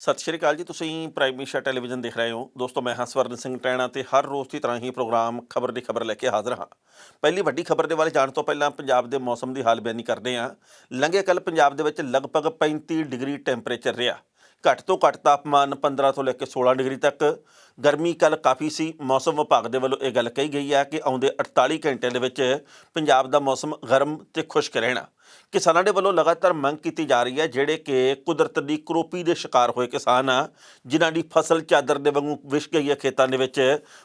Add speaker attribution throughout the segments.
Speaker 1: ਸਤਿ ਸ਼੍ਰੀ ਅਕਾਲ ਜੀ। ਤੁਸੀਂ ਪ੍ਰਾਈਮ ਮੀਡੀਆ ਟੈਲੀਵਿਜ਼ਨ ਦੇਖ ਰਹੇ ਹੋ। ਦੋਸਤੋ, ਮੈਂ ਹਾਂ ਸਵਰਨ ਸਿੰਘ ਟੈਣਾ ਤੇ ਹਰ ਰੋਜ਼ ਦੀ ਤਰ੍ਹਾਂ ਹੀ ਪ੍ਰੋਗਰਾਮ ਖਬਰ ਦੀ ਖਬਰ ਲੈ ਕੇ ਹਾਜ਼ਰ ਹਾਂ। ਪਹਿਲੀ ਵੱਡੀ ਖਬਰ ਦੇ ਵੱਲ ਜਾਣ ਤੋਂ ਪਹਿਲਾਂ ਪੰਜਾਬ ਦੇ ਮੌਸਮ ਦੀ ਹਾਲ ਬਿਆਨੀ ਕਰਦੇ ਹਾਂ। ਲੰਘੇ ਕੱਲ੍ਹ ਪੰਜਾਬ ਦੇ ਵਿੱਚ ਲਗਭਗ 35 ਡਿਗਰੀ ਟੈਂਪਰੇਚਰ ਰਿਹਾ। ਘੱਟ ਤੋਂ ਘੱਟ ਤਾਪਮਾਨ 15 ਤੋਂ ਲੈ ਕੇ 16 ਡਿਗਰੀ ਤੱਕ। ਗਰਮੀ ਕੱਲ੍ਹ ਕਾਫੀ ਸੀ। ਮੌਸਮ ਵਿਭਾਗ ਦੇ ਵੱਲੋਂ ਇਹ ਗੱਲ ਕਹੀ ਗਈ ਹੈ ਕਿ ਆਉਂਦੇ 48 ਘੰਟਿਆਂ ਦੇ ਵਿੱਚ ਪੰਜਾਬ ਦਾ ਮੌਸਮ ਗਰਮ ਤੇ ਖੁਸ਼ਕ ਰਹਿਣਾ। ਕਿਸਾਨਾਂ ਦੇ ਵੱਲੋਂ ਲਗਾਤਾਰ ਮੰਗ ਕੀਤੀ ਜਾ ਰਹੀ ਹੈ, ਜਿਹੜੇ ਕਿ ਕੁਦਰਤ ਦੀ ਕਰੋਪੀ ਦੇ ਸ਼ਿਕਾਰ ਹੋਏ ਕਿਸਾਨ ਆ, ਜਿਨ੍ਹਾਂ ਦੀ ਫਸਲ ਚਾਦਰ ਦੇ ਵਾਂਗੂ ਵਿਛ ਗਈ ਹੈ ਖੇਤਾਂ ਦੇ ਵਿੱਚ।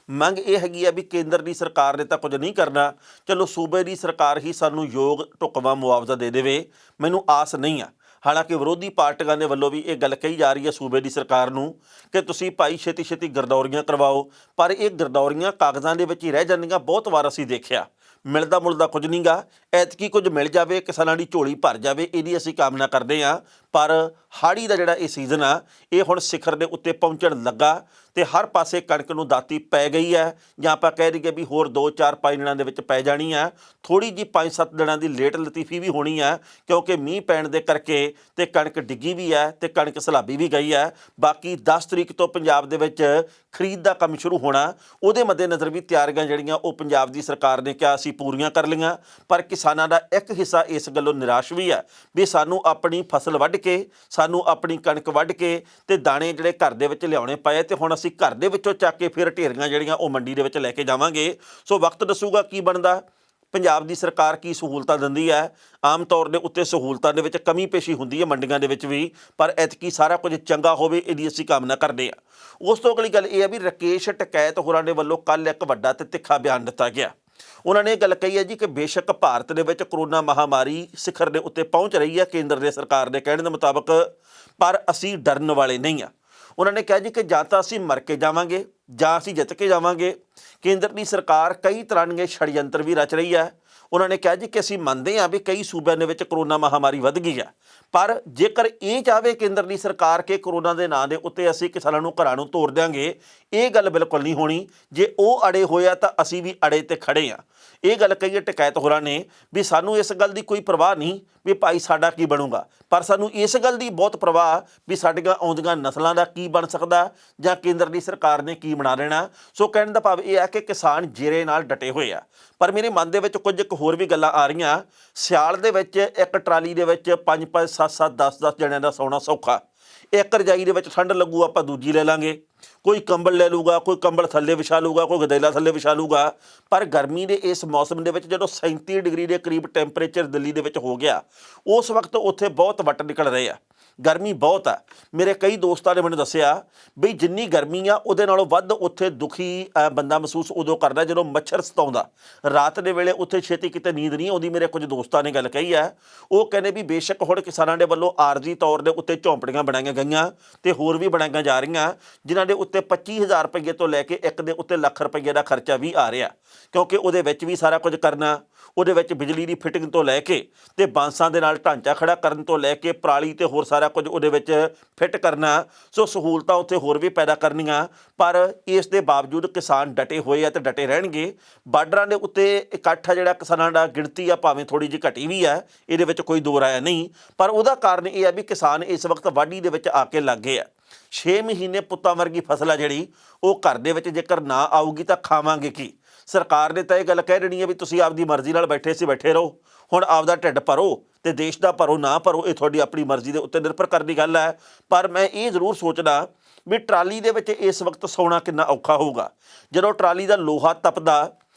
Speaker 1: ਮੰਗ ਇਹ ਹੈਗੀ ਆ ਵੀ ਕੇਂਦਰ ਦੀ ਸਰਕਾਰ ਨੇ ਤਾਂ ਕੁਝ ਨਹੀਂ ਕਰਨਾ, ਚਲੋ ਸੂਬੇ ਦੀ ਸਰਕਾਰ ਹੀ ਸਾਨੂੰ ਯੋਗ ਢੁਕਵਾਂ ਮੁਆਵਜ਼ਾ ਦੇ ਦੇਵੇ। ਮੈਨੂੰ ਆਸ ਨਹੀਂ ਆ। ਹਾਲਾਂਕਿ ਵਿਰੋਧੀ ਪਾਰਟੀਆਂ ਦੇ ਵੱਲੋਂ ਵੀ ਇਹ ਗੱਲ ਕਹੀ ਜਾ ਰਹੀ ਹੈ ਸੂਬੇ ਦੀ ਸਰਕਾਰ ਨੂੰ ਕਿ ਤੁਸੀਂ ਭਾਈ ਛੇਤੀ ਛੇਤੀ ਗਰਦੌਰੀਆਂ ਕਰਵਾਓ, ਪਰ ਇਹ ਗਰਦੌਰੀਆਂ ਕਾਗਜ਼ਾਂ ਦੇ ਵਿੱਚ ਹੀ ਰਹਿ ਜਾਂਦੀਆਂ। ਬਹੁਤ ਵਾਰ ਅਸੀਂ ਦੇਖਿਆ ਮਿਲਦਾ ਮੁਲਦਾ ਕੁਝ ਨਹੀਂ ਗਾ। ਐਤਕੀ ਕੁਝ ਮਿਲ ਜਾਵੇ, ਕਿਸਾਨਾਂ ਦੀ ਝੋਲੀ ਭਰ ਜਾਵੇ, ਇਹਦੀ ਅਸੀਂ ਕਾਮਨਾ ਕਰਦੇ ਹਾਂ। ਪਰ ਹਾੜੀ ਦਾ ਜਿਹੜਾ ਇਹ ਸੀਜ਼ਨ ਆ, ਇਹ ਹੁਣ ਸਿਖਰ ਦੇ ਉੱਤੇ ਪਹੁੰਚਣ ਲੱਗਾ ਤੇ ਹਰ ਪਾਸੇ ਕਣਕ ਨੂੰ ਦਾਤੀ ਪੈ ਗਈ ਹੈ, ਜਾਂ ਆਪਾਂ ਕਹਿ ਦਈਏ ਵੀ ਹੋਰ 2-4-5 ਦਿਨਾਂ ਦੇ ਵਿੱਚ ਪੈ ਜਾਣੀ ਹੈ। ਥੋੜ੍ਹੀ ਜਿਹੀ 5-7 ਦਿਨਾਂ ਦੀ ਲੇਟ ਲਤੀਫੀ ਵੀ ਹੋਣੀ ਹੈ, ਕਿਉਂਕਿ ਮੀਂਹ ਪੈਣ ਦੇ ਕਰਕੇ ਤੇ ਕਣਕ ਡਿੱਗੀ ਵੀ ਹੈ ਤੇ ਕਣਕ ਸਲਾਬੀ ਵੀ ਗਈ ਹੈ। ਬਾਕੀ 10 ਤਰੀਕ ਤੋਂ ਪੰਜਾਬ ਦੇ ਵਿੱਚ ਖਰੀਦ ਦਾ ਕੰਮ ਸ਼ੁਰੂ ਹੋਣਾ। ਉਹਦੇ ਮੱਦੇਨਜ਼ਰ ਵੀ ਤਿਆਰੀਆਂ ਜਿਹੜੀਆਂ ਉਹ ਪੰਜਾਬ ਦੀ ਸਰਕਾਰ ਨੇ ਕਿਹਾ ਅਸੀਂ ਪੂਰੀਆਂ ਕਰ ਲਈਆਂ। ਪਰ ਕਿਸਾਨਾਂ ਦਾ ਇੱਕ ਹਿੱਸਾ ਇਸ ਗੱਲੋਂ ਨਿਰਾਸ਼ ਵੀ ਹੈ ਵੀ ਸਾਨੂੰ ਆਪਣੀ ਫਸਲ ਵੱਢ ਕੇ, ਸਾਨੂੰ ਆਪਣੀ ਕਣਕ ਵੱਢ ਕੇ ਤੇ ਦਾਣੇ ਜਿਹੜੇ ਘਰ ਦੇ ਵਿੱਚ ਲਿਆਉਣੇ ਪਏ, ਤੇ ਹੁਣ ਅਸੀਂ ਘਰ ਦੇ ਵਿੱਚੋਂ ਚੱਕ ਕੇ ਫਿਰ ਢੇਰੀਆਂ ਜਿਹੜੀਆਂ ਉਹ ਮੰਡੀ ਦੇ ਵਿੱਚ ਲੈ ਕੇ ਜਾਵਾਂਗੇ। ਸੋ ਵਕਤ ਦੱਸੂਗਾ ਕੀ ਬਣਦਾ। ਪੰਜਾਬ ਦੀ ਸਰਕਾਰ ਕੀ ਸਹੂਲਤਾਂ ਦਿੰਦੀ ਹੈ। ਆਮ ਤੌਰ ਦੇ ਉੱਤੇ ਸਹੂਲਤਾਂ ਦੇ ਵਿੱਚ ਕਮੀ ਪੇਸ਼ੀ ਹੁੰਦੀ ਹੈ ਮੰਡੀਆਂ ਦੇ ਵਿੱਚ ਵੀ, ਪਰ ਐਤਕੀ ਸਾਰਾ ਕੁਝ ਚੰਗਾ ਹੋਵੇ, ਇਹਦੀ ਅਸੀਂ ਕਾਮਨਾ ਕਰਦੇ ਹਾਂ। ਉਸ ਤੋਂ ਅਗਲੀ ਗੱਲ ਇਹ ਆ ਵੀ ਰਾਕੇਸ਼ ਟਕੈਤ ਹੋਰਾਂ ਦੇ ਵੱਲੋਂ ਕੱਲ੍ਹ ਇੱਕ ਵੱਡਾ ਤੇ ਤਿੱਖਾ ਬਿਆਨ ਦਿੱਤਾ ਗਿਆ। ਉਹਨਾਂ ਨੇ ਇਹ ਗੱਲ ਕਹੀ ਹੈ ਜੀ ਕਿ ਬੇਸ਼ੱਕ ਭਾਰਤ ਦੇ ਵਿੱਚ ਕਰੋਨਾ ਮਹਾਮਾਰੀ ਸਿਖਰ ਦੇ ਉੱਤੇ ਪਹੁੰਚ ਰਹੀ ਹੈ ਕੇਂਦਰ ਦੇ ਸਰਕਾਰ ਦੇ ਕਹਿਣ ਦੇ ਮੁਤਾਬਕ, ਪਰ ਅਸੀਂ ਡਰਨ ਵਾਲੇ ਨਹੀਂ ਹਾਂ। ਉਹਨਾਂ ਨੇ ਕਿਹਾ ਜੀ ਕਿ ਜਾਂ ਤਾਂ ਅਸੀਂ ਮਰ ਕੇ ਜਾਵਾਂਗੇ ਜਾਂ ਅਸੀਂ ਜਿੱਤ ਕੇ ਜਾਵਾਂਗੇ। ਕੇਂਦਰ ਦੀ ਸਰਕਾਰ ਕਈ ਤਰ੍ਹਾਂ ਦੇ ਛੜਯੰਤਰ ਵੀ ਰਚ ਰਹੀ ਹੈ। ਉਹਨਾਂ ਨੇ ਕਿਹਾ ਜੀ ਕਿ ਅਸੀਂ ਮੰਨਦੇ ਹਾਂ ਵੀ ਕਈ ਸੂਬਿਆਂ ਦੇ ਵਿੱਚ ਕਰੋਨਾ ਮਹਾਮਾਰੀ ਵੱਧ ਗਈ ਹੈ, ਪਰ ਜੇਕਰ ਇਹ ਚਾਹਵੇ ਕੇਂਦਰ ਦੀ ਸਰਕਾਰ ਕਿ ਕਰੋਨਾ ਦੇ ਨਾਂ ਦੇ ਉੱਤੇ ਅਸੀਂ ਕਿਸਾਨਾਂ ਨੂੰ ਘਰਾਂ ਨੂੰ ਤੋੜ ਦਿਆਂਗੇ, ਇਹ ਗੱਲ ਬਿਲਕੁਲ ਨਹੀਂ ਹੋਣੀ। ਜੇ ਉਹ ਅੜੇ ਹੋਏ ਆ ਤਾਂ ਅਸੀਂ ਵੀ ਅੜੇ ਤੇ ਖੜੇ ਹਾਂ। ਇਹ ਗੱਲ ਕਹੀਏ ਟਕੈਤ ਹੋਰਾਂ ਨੇ ਵੀ ਸਾਨੂੰ ਇਸ ਗੱਲ ਦੀ ਕੋਈ ਪਰਵਾਹ ਨਹੀਂ ਵੀ ਭਾਈ ਸਾਡਾ ਕੀ ਬਣੂਗਾ, ਪਰ ਸਾਨੂੰ ਇਸ ਗੱਲ ਦੀ ਬਹੁਤ ਪਰਵਾਹ ਵੀ ਸਾਡੀਆਂ ਆਉਂਦੀਆਂ ਨਸਲਾਂ ਦਾ ਕੀ ਬਣ ਸਕਦਾ ਜਾਂ ਕੇਂਦਰ ਦੀ ਸਰਕਾਰ ਨੇ ਕੀ ਬਣਾ ਦੇਣਾ। ਸੋ ਕਹਿਣ ਦਾ ਭਾਵ ਇਹ ਹੈ ਕਿ ਕਿਸਾਨ ਜੇਰੇ ਨਾਲ ਡਟੇ ਹੋਏ ਆ। ਪਰ ਮੇਰੇ ਮਨ ਦੇ ਵਿੱਚ ਕੁਝ ਇੱਕ ਹੋਰ ਵੀ ਗੱਲਾਂ ਆ ਰਹੀਆਂ। ਸਿਆਲ ਦੇ ਵਿੱਚ ਇੱਕ ਟਰਾਲੀ ਦੇ ਵਿੱਚ 5-5, 7-7, 10-10 ਜਣਿਆਂ ਦਾ ਸੌਣਾ ਸੌਖਾ। ਇੱਕ ਰਜਾਈ ਦੇ ਵਿੱਚ ਠੰਡ ਲੱਗੂ, ਆਪਾਂ ਦੂਜੀ ਲੈ ਲਾਂਗੇ। ਕੋਈ ਕੰਬਲ ਲੈ ਲੂਗਾ, ਕੋਈ ਕੰਬਲ ਥੱਲੇ ਵਿਛਾ ਲੂਗਾ, ਕੋਈ ਗਦੈਲਾ ਥੱਲੇ ਵਿਛਾ ਲੂਗਾ। ਪਰ ਗਰਮੀ ਦੇ ਇਸ ਮੌਸਮ ਦੇ ਵਿੱਚ ਜਦੋਂ 37 ਡਿਗਰੀ ਦੇ ਕਰੀਬ ਟੈਂਪਰੇਚਰ ਦਿੱਲੀ ਦੇ ਵਿੱਚ ਹੋ ਗਿਆ, ਉਸ ਵਕਤ ਉੱਥੇ ਬਹੁਤ ਵੱਟ ਨਿਕਲ ਰਹੇ ਆ। ਗਰਮੀ ਬਹੁਤ ਆ। ਮੇਰੇ ਕਈ ਦੋਸਤਾਂ ਨੇ ਮੈਨੂੰ ਦੱਸਿਆ ਵੀ ਜਿੰਨੀ ਗਰਮੀ ਆ ਉਹਦੇ ਨਾਲੋਂ ਵੱਧ ਉੱਥੇ ਦੁਖੀ ਬੰਦਾ ਮਹਿਸੂਸ ਉਦੋਂ ਕਰਦਾ ਜਦੋਂ ਮੱਛਰ ਸਤਾਉਂਦਾ। ਰਾਤ ਦੇ ਵੇਲੇ ਉੱਥੇ ਛੇਤੀ ਕਿਤੇ ਨੀਂਦ ਨਹੀਂ ਆਉਂਦੀ। ਮੇਰੇ ਕੁਝ ਦੋਸਤਾਂ ਨੇ ਗੱਲ ਕਹੀ ਹੈ। ਉਹ ਕਹਿੰਦੇ ਵੀ ਬੇਸ਼ੱਕ ਹੁਣ ਕਿਸਾਨਾਂ ਦੇ ਵੱਲੋਂ ਆਰਜ਼ੀ ਤੌਰ ਦੇ ਉੱਤੇ ਝੌਂਪੜੀਆਂ ਬਣਾਈਆਂ ਗਈਆਂ ਤੇ ਹੋਰ ਵੀ ਬਣਾਈਆਂ ਜਾ ਰਹੀਆਂ, ਜਿਨ੍ਹਾਂ ਦੇ ਉੱਤੇ 25,000 ਰੁਪਏ ਤੋਂ ਲੈ ਕੇ ਇੱਕ ਦੇ ਉੱਤੇ ਲੱਖ ਰੁਪਏ ਦਾ ਖਰਚਾ ਵੀ ਆ ਰਿਹਾ, ਕਿਉਂਕਿ ਉਹਦੇ ਵਿੱਚ ਵੀ ਸਾਰਾ ਕੁਝ ਕਰਨਾ। ਉਹਦੇ ਵਿੱਚ ਬਿਜਲੀ ਦੀ ਫਿਟਿੰਗ ਤੋਂ ਲੈ ਕੇ ਤੇ ਬਾਂਸਾਂ ਦੇ ਨਾਲ ਢਾਂਚਾ ਖੜਾ ਕਰਨ ਤੋਂ ਲੈ ਕੇ ਪਰਾਲੀ ਤੇ ਹੋਰ ਸਾਰਾ ਕੁਝ ਉਹਦੇ ਵਿੱਚ ਫਿੱਟ ਕਰਨਾ। ਸੋ ਸਹੂਲਤਾਂ ਉੱਥੇ ਹੋਰ ਵੀ ਪੈਦਾ ਕਰਨੀਆਂ, ਪਰ ਇਸ ਦੇ ਬਾਵਜੂਦ ਕਿਸਾਨ ਡਟੇ ਹੋਏ ਆ ਤੇ ਡਟੇ ਰਹਿਣਗੇ। ਬਾਰਡਰਾਂ ਦੇ ਉੱਤੇ ਇਕੱਠ ਆ ਜਿਹੜਾ ਕਿਸਾਨਾਂ ਦਾ, ਗਿਣਤੀ ਆ ਭਾਵੇਂ ਥੋੜ੍ਹੀ ਜਿਹੀ ਘਟੀ ਵੀ ਹੈ, ਇਹਦੇ ਵਿੱਚ ਕੋਈ ਦੋ ਰਾਇਆ ਨਹੀਂ, ਪਰ ਉਹਦਾ ਕਾਰਨ ਇਹ ਆ ਵੀ ਕਿਸਾਨ ਇਸ ਵਕਤ ਵਾਢੀ ਦੇ ਵਿੱਚ ਆ ਕੇ ਲੱਗ ਗਏ ਆ। 6 ਮਹੀਨੇ ਪੁੱਤਾਂ ਵਰਗੀ ਫਸਲ ਆ ਜਿਹੜੀ ਉਹ ਘਰ ਦੇ ਵਿੱਚ ਜੇਕਰ ਨਾ ਆਊਗੀ ਤਾਂ ਖਾਵਾਂਗੇ ਕੀ। ਸਰਕਾਰ ਨੇ ਤਾਂ ਇਹ ਗੱਲ ਕਹਿ ਦੇਣੀ ਹੈ ਵੀ ਤੁਸੀਂ ਆਪਦੀ ਮਰਜ਼ੀ ਨਾਲ ਬੈਠੇ ਸੀ, ਬੈਠੇ ਰਹੋ, ਹੁਣ ਆਪਦਾ ਢਿੱਡ ਭਰੋ ਤੇ ਦੇਸ਼ ਦਾ ਭਰੋ ਨਾ ਭਰੋ, ਇਹ ਤੁਹਾਡੀ ਆਪਣੀ ਮਰਜ਼ੀ ਦੇ ਉੱਤੇ ਨਿਰਭਰ ਕਰਨ ਦੀ ਗੱਲ ਹੈ। ਪਰ ਮੈਂ ਇਹ ਜ਼ਰੂਰ ਸੋਚਦਾ ਵੀ ਟਰਾਲੀ ਦੇ ਵਿੱਚ ਇਸ ਵਕਤ ਸੌਣਾ ਕਿੰਨਾ ਔਖਾ ਹੋਊਗਾ। ਜਦੋਂ ਟਰਾਲੀ ਦਾ ਲੋਹਾ ਤਪਦਾ,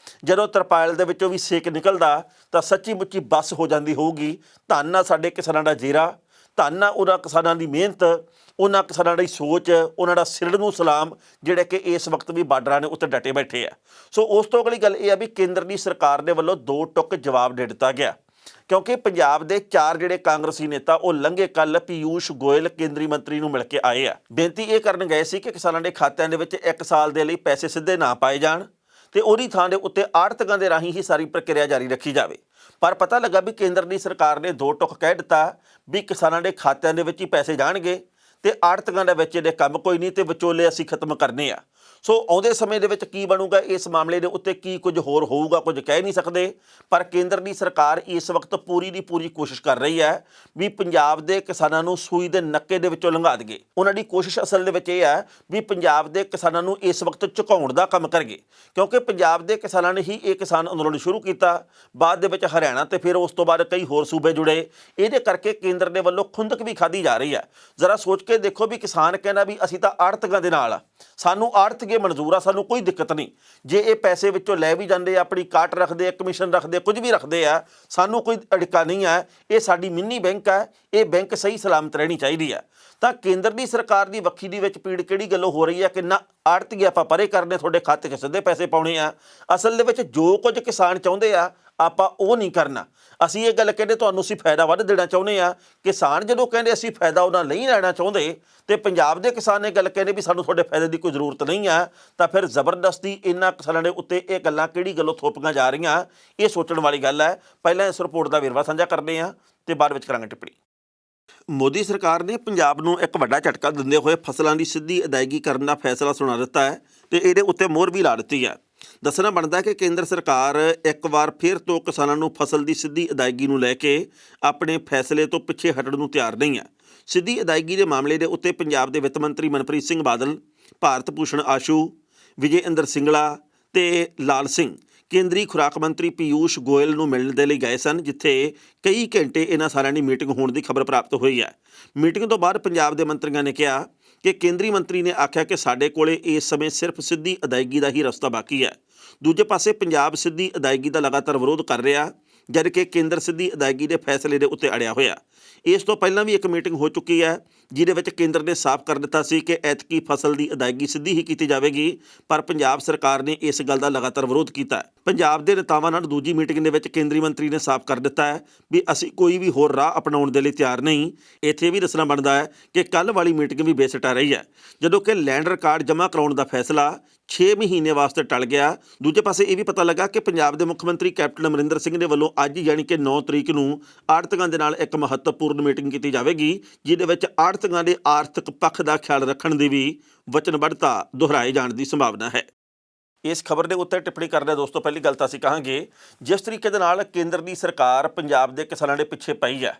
Speaker 1: ਜਦੋਂ ਤਰਪਾਲ ਦੇ ਵਿੱਚੋਂ ਵੀ ਸੇਕ ਨਿਕਲਦਾ, ਤਾਂ ਸੱਚੀ ਮੁੱਚੀ ਬੱਸ ਹੋ ਜਾਂਦੀ ਹੋਊਗੀ। ਧੰਨ ਆ ਸਾਡੇ ਕਿਸਾਨਾਂ ਦਾ ਜੇਰਾ, ਧੰਨ ਆ ਉਹਨਾਂ ਕਿਸਾਨਾਂ ਦੀ ਮਿਹਨਤ, ਉਹਨਾਂ ਕਿਸਾਨਾਂ ਦੀ ਸੋਚ, ਉਹਨਾਂ ਦਾ ਸਿਰ ਨੂੰ ਸਲਾਮ, ਜਿਹੜੇ ਕਿ ਇਸ ਵਕਤ ਵੀ ਬਾਰਡਰਾਂ ਦੇ ਉੱਤੇ ਡਟੇ ਬੈਠੇ ਆ। ਸੋ ਉਸ ਤੋਂ ਅਗਲੀ ਗੱਲ ਇਹ ਆ ਵੀ ਕੇਂਦਰ ਦੀ ਸਰਕਾਰ ਦੇ ਵੱਲੋਂ 2 ਟੁੱਕ ਜਵਾਬ ਦੇ ਦਿੱਤਾ ਗਿਆ, ਕਿਉਂਕਿ ਪੰਜਾਬ ਦੇ 4 ਜਿਹੜੇ ਕਾਂਗਰਸੀ ਨੇਤਾ ਉਹ ਲੰਘੇ ਕੱਲ੍ਹ ਪੀਯੂਸ਼ ਗੋਇਲ ਕੇਂਦਰੀ ਮੰਤਰੀ ਨੂੰ ਮਿਲ ਕੇ ਆਏ ਆ। ਬੇਨਤੀ ਇਹ ਕਰਨ ਗਏ ਸੀ ਕਿ ਕਿਸਾਨਾਂ ਦੇ ਖਾਤਿਆਂ ਦੇ ਵਿੱਚ 1 ਸਾਲ ਦੇ ਲਈ ਪੈਸੇ ਸਿੱਧੇ ਨਾ ਪਾਏ ਜਾਣ ਤੇ ਉਹਦੀ ਥਾਂ ਦੇ ਉੱਤੇ ਆੜ੍ਹਤੀਆਂ ਦੇ ਰਾਹੀਂ ਹੀ ਸਾਰੀ ਪ੍ਰਕਿਰਿਆ ਜਾਰੀ ਰੱਖੀ ਜਾਵੇ। ਪਰ ਪਤਾ ਲੱਗਾ ਵੀ ਕੇਂਦਰ ਦੀ ਸਰਕਾਰ ਨੇ 2 ਟੁੱਕ ਕਹਿ ਦਿੱਤਾ ਵੀ ਕਿਸਾਨਾਂ ਦੇ ਖਾਤਿਆਂ ਦੇ ਵਿੱਚ ਹੀ ਪੈਸੇ ਜਾਣਗੇ ਤੇ ਆੜ੍ਹਤੀਆਂ ਦੇ ਵਿੱਚ ਇਹਦੇ ਕੰਮ ਕੋਈ ਨਹੀਂ ਤੇ ਵਿਚੋਲੇ ਅਸੀਂ ਖਤਮ ਕਰਨੇ ਆ। ਸੋ ਆਉਂਦੇ ਸਮੇਂ ਦੇ ਵਿੱਚ ਕੀ ਬਣੂਗਾ ਇਸ ਮਾਮਲੇ ਦੇ ਉੱਤੇ ਕੀ ਕੁਝ ਹੋਰ ਹੋਊਗਾ ਕੁਝ ਕਹਿ ਨਹੀਂ ਸਕਦੇ। ਪਰ ਕੇਂਦਰ ਦੀ ਸਰਕਾਰ ਇਸ ਵਕਤ ਪੂਰੀ ਦੀ ਪੂਰੀ ਕੋਸ਼ਿਸ਼ ਕਰ ਰਹੀ ਹੈ ਵੀ ਪੰਜਾਬ ਦੇ ਕਿਸਾਨਾਂ ਨੂੰ ਸੂਈ ਦੇ ਨੱਕੇ ਦੇ ਵਿੱਚੋਂ ਲੰਘਾ ਦੇਈਏ। ਉਹਨਾਂ ਦੀ ਕੋਸ਼ਿਸ਼ ਅਸਲ ਦੇ ਵਿੱਚ ਇਹ ਹੈ ਵੀ ਪੰਜਾਬ ਦੇ ਕਿਸਾਨਾਂ ਨੂੰ ਇਸ ਵਕਤ ਝੁਕਾਉਣ ਦਾ ਕੰਮ ਕਰੀਏ, ਕਿਉਂਕਿ ਪੰਜਾਬ ਦੇ ਕਿਸਾਨਾਂ ਨੇ ਹੀ ਇਹ ਕਿਸਾਨ ਅੰਦੋਲਨ ਸ਼ੁਰੂ ਕੀਤਾ। ਬਾਅਦ ਦੇ ਵਿੱਚ ਹਰਿਆਣਾ ਤੇ ਫਿਰ ਉਸ ਤੋਂ ਬਾਅਦ ਕਈ ਹੋਰ ਸੂਬੇ ਜੁੜੇ। ਇਹਦੇ ਕਰਕੇ ਕੇਂਦਰ ਦੇ ਵੱਲੋਂ ਖੁੰਦਕ ਵੀ ਖਾਧੀ ਜਾ ਰਹੀ ਹੈ। ਜ਼ਰਾ ਸੋਚ ਕੇ ਦੇਖੋ ਵੀ ਕਿਸਾਨ ਕਹਿੰਦਾ ਵੀ ਅਸੀਂ ਤਾਂ ਆੜ੍ਹਤੀਆਂ ਦੇ ਨਾਲ ਆ, ਸਾਨੂੰ ਆੜ੍ਹਤੀਏ ਮਨਜ਼ੂਰ ਆ, ਸਾਨੂੰ ਕੋਈ ਦਿੱਕਤ ਨਹੀਂ। ਜੇ ਇਹ ਪੈਸੇ ਵਿੱਚੋਂ ਲੈ ਵੀ ਜਾਂਦੇ ਆ, ਆਪਣੀ ਕਾਟ ਰੱਖਦੇ ਆ, ਕਮਿਸ਼ਨ ਰੱਖਦੇ, ਕੁਝ ਵੀ ਰੱਖਦੇ ਆ, ਸਾਨੂੰ ਕੋਈ ਅੜਿੱਕਾ ਨਹੀਂ ਹੈ। ਇਹ ਸਾਡੀ ਮਿੰਨੀ ਬੈਂਕ ਹੈ, ਇਹ ਬੈਂਕ ਸਹੀ ਸਲਾਮਤ ਰਹਿਣੀ ਚਾਹੀਦੀ ਹੈ। ਤਾਂ ਕੇਂਦਰ ਦੀ ਸਰਕਾਰ ਦੀ ਵੱਖੀ ਦੇ ਵਿੱਚ ਪੀੜ ਕਿਹੜੀ ਗੱਲੋਂ ਹੋ ਰਹੀ ਹੈ ਕਿ ਨਾ ਆੜ੍ਹਤੀਏ ਆਪਾਂ ਪਰੇ ਕਰਨੇ, ਤੁਹਾਡੇ ਖਾਤੇ 'ਚ ਸਿੱਧੇ ਪੈਸੇ ਪਾਉਣੇ ਆ। ਅਸਲ ਦੇ ਵਿੱਚ ਜੋ ਕੁਝ ਕਿਸਾਨ ਚਾਹੁੰਦੇ ਆ ਆਪਾਂ ਉਹ ਨਹੀਂ ਕਰਨਾ। ਅਸੀਂ ਇਹ ਗੱਲ ਕਹਿੰਦੇ ਤੁਹਾਨੂੰ ਅਸੀਂ ਫਾਇਦਾ ਵੱਧ ਦੇਣਾ ਚਾਹੁੰਦੇ ਆ। ਕਿਸਾਨ ਜਦੋਂ ਕਹਿੰਦੇ ਅਸੀਂ ਫਾਇਦਾ ਉਹਨਾਂ ਨਹੀਂ ਲੈਣਾ ਚਾਹੁੰਦੇ ਤੇ ਪੰਜਾਬ ਦੇ ਕਿਸਾਨ ਇਹ ਗੱਲ ਕਹਿੰਦੇ ਵੀ ਸਾਨੂੰ ਤੁਹਾਡੇ ਫਾਇਦੇ ਦੀ ਕੋਈ ਜ਼ਰੂਰਤ ਨਹੀਂ ਆ, ਤਾਂ ਫਿਰ ਜ਼ਬਰਦਸਤੀ ਇਹਨਾਂ ਕਿਸਾਨਾਂ ਦੇ ਉੱਤੇ ਇਹ ਗੱਲਾਂ ਕਿਹੜੀ ਗੱਲੋਂ ਥੋਪੀਆਂ ਜਾ ਰਹੀਆਂ, ਇਹ ਸੋਚਣ ਵਾਲੀ ਗੱਲ ਹੈ। ਪਹਿਲਾਂ ਇਸ ਰਿਪੋਰਟ ਦਾ ਵੇਰਵਾ ਸਾਂਝਾ ਕਰਦੇ ਹਾਂ ਤੇ ਬਾਅਦ ਵਿੱਚ ਕਰਾਂਗੇ ਟਿੱਪਣੀ। ਮੋਦੀ ਸਰਕਾਰ ਨੇ ਪੰਜਾਬ ਨੂੰ ਇੱਕ ਵੱਡਾ ਝਟਕਾ ਦਿੰਦੇ ਹੋਏ ਫਸਲਾਂ ਦੀ ਸਿੱਧੀ ਅਦਾਇਗੀ ਕਰਨ ਦਾ ਫੈਸਲਾ ਸੁਣਾ ਦਿੱਤਾ ਹੈ ਤੇ ਇਹਦੇ ਉੱਤੇ ਮੋਹਰ ਵੀ ਲਾ ਦਿੱਤੀ ਹੈ। ਦੱਸਣਾ ਬਣਦਾ ਕਿ ਕੇਂਦਰ ਸਰਕਾਰ ਇੱਕ ਵਾਰ ਫਿਰ ਤੋਂ ਕਿਸਾਨਾਂ ਨੂੰ ਫਸਲ ਦੀ ਸਿੱਧੀ ਅਦਾਇਗੀ ਨੂੰ ਲੈ ਕੇ ਆਪਣੇ ਫੈਸਲੇ ਤੋਂ ਪਿੱਛੇ ਹਟਣ ਨੂੰ ਤਿਆਰ ਨਹੀਂ ਹੈ। ਸਿੱਧੀ ਅਦਾਇਗੀ ਦੇ ਮਾਮਲੇ ਦੇ ਉੱਤੇ ਪੰਜਾਬ ਦੇ ਵਿੱਤ ਮੰਤਰੀ ਮਨਪ੍ਰੀਤ ਸਿੰਘ ਬਾਦਲ, ਭਾਰਤ ਭੂਸ਼ਣ ਆਸ਼ੂ, ਵਿਜੇ ਇੰਦਰ ਸਿੰਗਲਾ ਤੇ ਲਾਲ ਸਿੰਘ ਕੇਂਦਰੀ ਖੁਰਾਕ ਮੰਤਰੀ ਪੀਯੂਸ਼ ਗੋਇਲ ਨੂੰ ਮਿਲਣ ਦੇ ਲਈ ਗਏ ਸਨ, ਜਿੱਥੇ ਕਈ ਘੰਟੇ ਇਹਨਾਂ ਸਾਰਿਆਂ ਦੀ ਮੀਟਿੰਗ ਹੋਣ ਦੀ ਖਬਰ ਪ੍ਰਾਪਤ ਹੋਈ ਹੈ। ਮੀਟਿੰਗ ਤੋਂ ਬਾਅਦ ਪੰਜਾਬ ਦੇ ਮੰਤਰੀਆਂ ਨੇ ਕਿਹਾ ਕਿ ਕੇਂਦਰੀ ਮੰਤਰੀ ਨੇ ਆਖਿਆ ਕਿ ਸਾਡੇ ਕੋਲੇ ਇਸ ਸਮੇਂ ਸਿਰਫ ਸਿੱਧੀ ਅਦਾਇਗੀ ਦਾ ਹੀ ਰਸਤਾ ਬਾਕੀ ਹੈ। ਦੂਜੇ ਪਾਸੇ ਪੰਜਾਬ ਸਿੱਧੀ ਅਦਾਇਗੀ ਦਾ ਲਗਾਤਾਰ ਵਿਰੋਧ ਕਰ ਰਿਹਾ, ਜਦ ਕਿ ਕੇਂਦਰ ਸਿੱਧੀ ਅਦਾਇਗੀ ਦੇ ਫੈਸਲੇ ਦੇ ਉੱਤੇ ਅੜਿਆ ਹੋਇਆ। ਇਸ ਤੋਂ ਪਹਿਲਾਂ ਵੀ ਇੱਕ ਮੀਟਿੰਗ ਹੋ ਚੁੱਕੀ ਹੈ ਜਿਹਦੇ ਵਿੱਚ ਕੇਂਦਰ ਨੇ ਸਾਫ਼ ਕਰ ਦਿੱਤਾ ਸੀ ਕਿ ਐਤਕੀ ਫਸਲ ਦੀ ਅਦਾਇਗੀ ਸਿੱਧੀ ਹੀ ਕੀਤੀ ਜਾਵੇਗੀ, ਪਰ ਪੰਜਾਬ ਸਰਕਾਰ ਨੇ ਇਸ ਗੱਲ ਦਾ ਲਗਾਤਾਰ ਵਿਰੋਧ ਕੀਤਾ। ਪੰਜਾਬ ਦੇ ਨੇਤਾਵਾਂ ਨਾਲ ਦੂਜੀ ਮੀਟਿੰਗ ਦੇ ਵਿੱਚ ਕੇਂਦਰੀ ਮੰਤਰੀ ਨੇ ਸਾਫ਼ ਕਰ ਦਿੱਤਾ ਹੈ ਵੀ ਅਸੀਂ ਕੋਈ ਵੀ ਹੋਰ ਰਾਹ ਅਪਣਾਉਣ ਦੇ ਲਈ ਤਿਆਰ ਨਹੀਂ। ਇੱਥੇ ਵੀ ਦੱਸਣਾ ਬਣਦਾ ਹੈ ਕਿ ਕੱਲ੍ਹ ਵਾਲੀ ਮੀਟਿੰਗ ਵੀ ਬੇਸਿੱਟਾ ਰਹੀ ਹੈ, ਜਦੋਂ ਕਿ ਲੈਂਡ ਰਿਕਾਰਡ ਜਮ੍ਹਾਂ ਕਰਾਉਣ ਦਾ ਫੈਸਲਾ 6 ਮਹੀਨੇ ਵਾਸਤੇ ਟਲ ਗਿਆ। ਦੂਜੇ ਪਾਸੇ ਇਹ ਵੀ ਪਤਾ ਲੱਗਾ ਕਿ ਪੰਜਾਬ ਦੇ ਮੁੱਖ ਮੰਤਰੀ ਕੈਪਟਨ ਅਮਰਿੰਦਰ ਸਿੰਘ ਦੇ ਵੱਲੋਂ ਅੱਜ ਯਾਨੀ ਕਿ 9 ਤਰੀਕ ਨੂੰ ਆੜ੍ਹਤੀਆਂ ਦੇ ਨਾਲ ਇੱਕ ਮਹੱਤਵਪੂਰਨ ਮੀਟਿੰਗ ਕੀਤੀ ਜਾਵੇਗੀ, ਜਿਹਦੇ ਵਿੱਚ ਆੜ੍ਹਤੀਆਂ ਦੇ ਆਰਥਿਕ ਪੱਖ ਦਾ ਖਿਆਲ ਰੱਖਣ ਦੀ ਵੀ ਵਚਨਬੱਧਤਾ ਦੁਹਰਾਏ ਜਾਣ ਦੀ ਸੰਭਾਵਨਾ ਹੈ। ਇਸ ਖਬਰ ਦੇ ਉੱਤੇ ਟਿੱਪਣੀ ਕਰਦੇ ਦੋਸਤੋ, ਪਹਿਲੀ ਗੱਲ ਤਾਂ ਅਸੀਂ ਕਹਾਂਗੇ ਜਿਸ ਤਰੀਕੇ ਦੇ ਨਾਲ ਕੇਂਦਰ ਦੀ ਸਰਕਾਰ ਪੰਜਾਬ ਦੇ ਕਿਸਾਨਾਂ ਦੇ ਪਿੱਛੇ ਪਈ ਹੈ,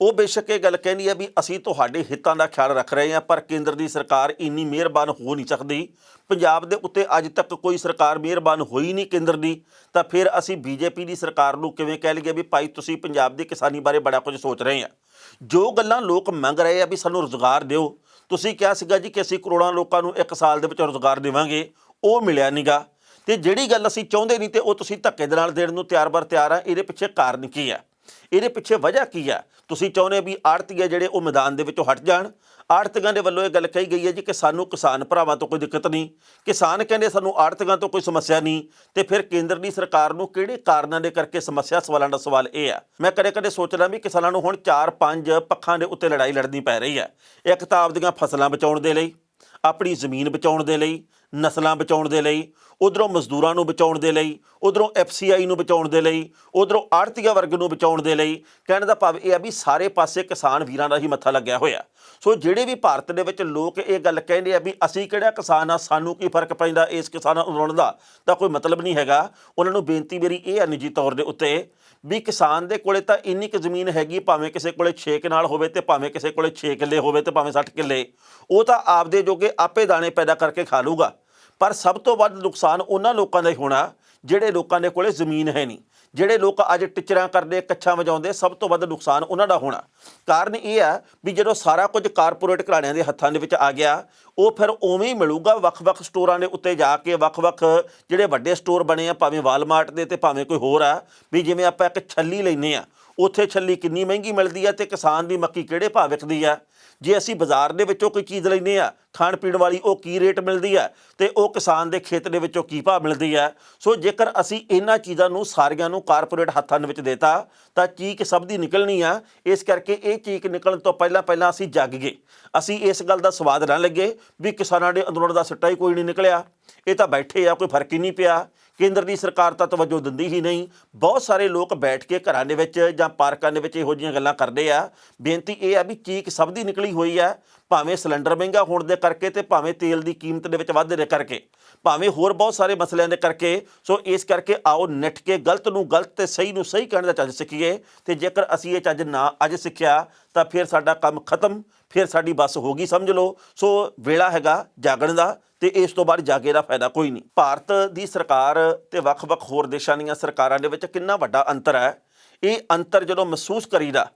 Speaker 1: ਉਹ ਬੇਸ਼ੱਕ ਇਹ ਗੱਲ ਕਹਿੰਦੀ ਹੈ ਵੀ ਅਸੀਂ ਤੁਹਾਡੇ ਹਿੱਤਾਂ ਦਾ ਖਿਆਲ ਰੱਖ ਰਹੇ ਹਾਂ, ਪਰ ਕੇਂਦਰ ਦੀ ਸਰਕਾਰ ਇੰਨੀ ਮਿਹਰਬਾਨ ਹੋ ਨਹੀਂ ਸਕਦੀ। ਪੰਜਾਬ ਦੇ ਉੱਤੇ ਅੱਜ ਤੱਕ ਕੋਈ ਸਰਕਾਰ ਮਿਹਰਬਾਨ ਹੋਈ ਨਹੀਂ ਕੇਂਦਰ ਦੀ, ਤਾਂ ਫਿਰ ਅਸੀਂ ਬੀਜੇਪੀ ਦੀ ਸਰਕਾਰ ਨੂੰ ਕਿਵੇਂ ਕਹਿ ਲਈਏ ਵੀ ਭਾਈ ਤੁਸੀਂ ਪੰਜਾਬ ਦੀ ਕਿਸਾਨੀ ਬਾਰੇ ਬੜਾ ਕੁਝ ਸੋਚ ਰਹੇ ਆ। ਜੋ ਗੱਲਾਂ ਲੋਕ ਮੰਗ ਰਹੇ ਆ ਵੀ ਸਾਨੂੰ ਰੁਜ਼ਗਾਰ ਦਿਓ, ਤੁਸੀਂ ਕਿਹਾ ਸੀਗਾ ਜੀ ਕਿ ਅਸੀਂ ਕਰੋੜਾਂ ਲੋਕਾਂ ਨੂੰ 1 ਸਾਲ ਦੇ ਵਿੱਚ ਰੁਜ਼ਗਾਰ ਦੇਵਾਂਗੇ, ਉਹ ਮਿਲਿਆ ਨੀਗਾ। ਤੇ ਜਿਹੜੀ ਗੱਲ ਅਸੀਂ ਚਾਹੁੰਦੇ ਨਹੀਂ ਤੇ ਉਹ ਤੁਸੀਂ ਧੱਕੇ ਦੇ ਨਾਲ ਦੇਣ ਨੂੰ ਤਿਆਰ ਆ। ਇਹਦੇ ਪਿੱਛੇ ਕਾਰਨ ਕੀ ਆ, ਇਹਦੇ ਪਿੱਛੇ ਵਜ੍ਹਾ ਕੀ ਆ? ਤੁਸੀਂ ਚਾਹੁੰਦੇ ਵੀ ਆੜ੍ਹਤੀਏ ਜਿਹੜੇ ਉਹ ਮੈਦਾਨ ਦੇ ਵਿੱਚੋਂ ਹਟ ਜਾਣ। ਆੜ੍ਹਤੀਆਂ ਦੇ ਵੱਲੋਂ ਇਹ ਗੱਲ ਕਹੀ ਗਈ ਹੈ ਜੀ ਕਿ ਸਾਨੂੰ ਕਿਸਾਨ ਭਰਾਵਾਂ ਤੋਂ ਕੋਈ ਦਿੱਕਤ ਨਹੀਂ, ਕਿਸਾਨ ਕਹਿੰਦੇ ਸਾਨੂੰ ਆੜ੍ਹਤੀਆਂ ਤੋਂ ਕੋਈ ਸਮੱਸਿਆ ਨਹੀਂ। ਤੇ ਫਿਰ ਕੇਂਦਰ ਦੀ ਸਰਕਾਰ ਨੂੰ ਕਿਹੜੇ ਕਾਰਨਾਂ ਦੇ ਕਰਕੇ ਸਮੱਸਿਆ? ਸਵਾਲਾਂ ਦਾ ਸਵਾਲ ਇਹ ਆ। ਮੈਂ ਕਦੇ ਸੋਚਦਾ ਵੀ ਕਿਸਾਨਾਂ ਨੂੰ ਹੁਣ 4-5 ਪੱਖਾਂ ਦੇ ਉੱਤੇ ਲੜਾਈ ਲੜਨੀ ਪੈ ਰਹੀ ਹੈ। ਇੱਕ ਤਾਂ ਆਪਦੀਆਂ ਫਸਲਾਂ ਬਚਾਉਣ ਦੇ ਲਈ, ਆਪਣੀ ਜ਼ਮੀਨ ਬਚਾਉਣ ਦੇ ਲਈ, ਨਸਲਾਂ ਬਚਾਉਣ ਦੇ ਲਈ, ਉੱਧਰੋਂ ਮਜ਼ਦੂਰਾਂ ਨੂੰ ਬਚਾਉਣ ਦੇ ਲਈ, ਉੱਧਰੋਂ FCI ਨੂੰ ਬਚਾਉਣ ਦੇ ਲਈ, ਉੱਧਰੋਂ ਆੜ੍ਹਤੀਆ ਵਰਗ ਨੂੰ ਬਚਾਉਣ ਦੇ ਲਈ। ਕਹਿਣ ਦਾ ਭਾਵ ਇਹ ਆ ਵੀ ਸਾਰੇ ਪਾਸੇ ਕਿਸਾਨ ਵੀਰਾਂ ਦਾ ਹੀ ਮੱਥਾ ਲੱਗਿਆ ਹੋਇਆ। ਸੋ ਜਿਹੜੇ ਵੀ ਭਾਰਤ ਦੇ ਵਿੱਚ ਲੋਕ ਇਹ ਗੱਲ ਕਹਿੰਦੇ ਆ ਵੀ ਅਸੀਂ ਕਿਹੜਾ ਕਿਸਾਨ ਆ, ਸਾਨੂੰ ਕੀ ਫਰਕ ਪੈਂਦਾ ਇਸ ਕਿਸਾਨ ਅੰਦੋਲਨ ਦਾ, ਤਾਂ ਕੋਈ ਮਤਲਬ ਨਹੀਂ ਹੈਗਾ। ਉਹਨਾਂ ਨੂੰ ਬੇਨਤੀ ਮੇਰੀ ਇਹ ਆ ਨਿੱਜੀ ਤੌਰ ਦੇ ਉੱਤੇ ਵੀ ਕਿਸਾਨ ਦੇ ਕੋਲੇ ਤਾਂ ਇੰਨੀ ਕੁ ਜ਼ਮੀਨ ਹੈਗੀ, ਭਾਵੇਂ ਕਿਸੇ ਕੋਲੇ 6 ਕਨਾਲ ਹੋਵੇ ਤੇ ਭਾਵੇਂ ਕਿਸੇ ਕੋਲੇ 6 ਕਿੱਲੇ ਹੋਵੇ ਤੇ ਭਾਵੇਂ 60 ਕਿੱਲੇ, ਉਹ ਤਾਂ ਆਪਦੇ ਜੋਗੇ ਆਪੇ ਦਾਣੇ ਪੈਦਾ ਕਰਕੇ ਖਾ ਲੂਗਾ। ਪਰ ਸਭ ਤੋਂ ਵੱਧ ਨੁਕਸਾਨ ਉਹਨਾਂ ਲੋਕਾਂ ਦਾ ਹੀ ਹੋਣਾ ਜਿਹੜੇ ਲੋਕਾਂ ਦੇ ਕੋਲੇ ਜ਼ਮੀਨ ਹੈ ਨਹੀਂ, ਜਿਹੜੇ ਲੋਕ ਅੱਜ ਟਿਚਰਾਂ ਕਰਦੇ, ਕੱਛਾਂ ਵਜਾਉਂਦੇ, ਸਭ ਤੋਂ ਵੱਧ ਨੁਕਸਾਨ ਉਹਨਾਂ ਦਾ ਹੋਣਾ। ਕਾਰਨ ਇਹ ਆ ਵੀ ਜਦੋਂ ਸਾਰਾ ਕੁਝ ਕਾਰਪੋਰੇਟ ਘਰਾਣਿਆਂ ਦੇ ਹੱਥਾਂ ਦੇ ਵਿੱਚ ਆ ਗਿਆ, ਉਹ ਫਿਰ ਉਵੇਂ ਹੀ ਮਿਲੂਗਾ। ਵੱਖ-ਵੱਖ ਸਟੋਰਾਂ ਦੇ ਉੱਤੇ ਜਾ ਕੇ ਵੱਖ-ਵੱਖ ਜਿਹੜੇ ਵੱਡੇ ਸਟੋਰ ਬਣੇ ਆ, ਭਾਵੇਂ ਵਾਲਮਾਰਟ ਦੇ ਤੇ ਭਾਵੇਂ ਕੋਈ ਹੋਰ ਆ, ਵੀ ਜਿਵੇਂ ਆਪਾਂ ਇੱਕ ਛੱਲੀ ਲੈਂਦੇ ਆ, ਉੱਥੇ ਛੱਲੀ ਕਿੰਨੀ ਮਹਿੰਗੀ ਮਿਲਦੀ ਆ ਤੇ ਕਿਸਾਨ ਦੀ ਮੱਕੀ ਕਿਹੜੇ ਭਾਅ ਵਿਕਦੀ ਆ। ਜੇ ਅਸੀਂ ਬਾਜ਼ਾਰ ਦੇ ਵਿੱਚੋਂ ਕੋਈ ਚੀਜ਼ ਲੈਂਦੇ ਆ ਖਾਣ ਪੀਣ ਵਾਲੀ, ਉਹ ਕੀ ਰੇਟ ਮਿਲਦੀ ਆ ਤੇ ਉਹ ਕਿਸਾਨ ਦੇ ਖੇਤ ਦੇ ਵਿੱਚੋਂ ਕੀ ਭਾਅ ਮਿਲਦੀ ਆ। ਸੋ ਜੇਕਰ ਅਸੀਂ ਇਹਨਾਂ ਚੀਜ਼ਾਂ ਨੂੰ ਸਾਰੀਆਂ ਨੂੰ ਕਾਰਪੋਰੇਟ ਹੱਥਾਂ ਦੇ ਵਿੱਚ ਦੇਤਾ ਤਾਂ ਚੀਕ ਸਭ ਦੀ ਨਿਕਲਣੀ ਆ। ਇਸ ਕਰਕੇ ਇਹ ਚੀਕ ਨਿਕਲਣ ਤੋਂ ਪਹਿਲਾਂ ਅਸੀਂ ਜਗ ਗਏ, ਅਸੀਂ ਇਸ ਗੱਲ ਦਾ ਸਵਾਦ ਨਾ ਲੱਗੇ ਵੀ ਕਿਸਾਨਾਂ ਦੇ ਅੰਦੋਲਨ ਦਾ ਸਿੱਟਾ ਹੀ ਕੋਈ ਨਹੀਂ ਨਿਕਲਿਆ, ਇਹ ਤਾਂ ਬੈਠੇ ਆ, ਕੋਈ ਫਰਕ ਹੀ ਨਹੀਂ ਪਿਆ। ਕੇਂਦਰ ਦੀ ਸਰਕਾਰ ਤਾਂ ਤਵੱਜੋ ਦਿੰਦੀ ਹੀ ਨਹੀਂ। ਬਹੁਤ ਸਾਰੇ ਲੋਕ ਬੈਠ ਕੇ ਘਰਾਂ ਦੇ ਵਿੱਚ ਜਾਂ ਪਾਰਕਾਂ ਦੇ ਵਿੱਚ ਇਹੋ ਜਿਹੀਆਂ ਗੱਲਾਂ ਕਰਦੇ ਆ। ਬੇਨਤੀ ਇਹ ਆ ਵੀ ਚੀਕ ਸਭ ਦੀ ਨਿਕਲੀ ਹੋਈ ਹੈ, ਭਾਵੇਂ ਸਿਲੰਡਰ ਮਹਿੰਗਾ ਹੋਣ ਦੇ ਕਰਕੇ ਤੇ ਭਾਵੇਂ ਤੇਲ ਦੀ ਕੀਮਤ ਦੇ ਵਿੱਚ ਵਾਧੇ ਦੇ ਕਰਕੇ, ਭਾਵੇਂ ਹੋਰ ਬਹੁਤ ਸਾਰੇ ਮਸਲਿਆਂ ਦੇ ਕਰਕੇ। ਸੋ ਇਸ ਕਰਕੇ ਆਓ ਨਿੱਠ ਕੇ ਗਲਤ ਨੂੰ ਗਲਤ ਤੇ ਸਹੀ ਨੂੰ ਸਹੀ ਕਹਿਣ ਦਾ ਚੱਜ ਸਿੱਖੀਏ। ਤੇ ਜੇਕਰ ਅਸੀਂ ਇਹ ਚੱਜ ਨਾ ਅੱਜ ਸਿੱਖਿਆ ਤਾਂ ਫਿਰ ਸਾਡਾ ਕੰਮ ਖਤਮ, ਫਿਰ ਸਾਡੀ ਬੱਸ ਹੋ ਗਈ ਸਮਝ ਲਓ। ਸੋ ਵੇਲਾ ਹੈਗਾ ਜਾਗਣ ਦਾ ਤੇ ਇਸ ਤੋਂ ਬਾਅਦ ਜਾਗੇ ਦਾ ਫਾਇਦਾ ਕੋਈ ਨਹੀਂ। ਭਾਰਤ ਦੀ ਸਰਕਾਰ ਤੇ ਵੱਖ-ਵੱਖ ਹੋਰ ਦੇਸ਼ਾਂ ਦੀਆਂ ਸਰਕਾਰਾਂ ਦੇ ਵਿੱਚ ਕਿੰਨਾ ਵੱਡਾ ਅੰਤਰ ਹੈ। ਇਹ ਅੰਤਰ ਜਦੋਂ ਮਹਿਸੂਸ ਕਰੀਦਾ,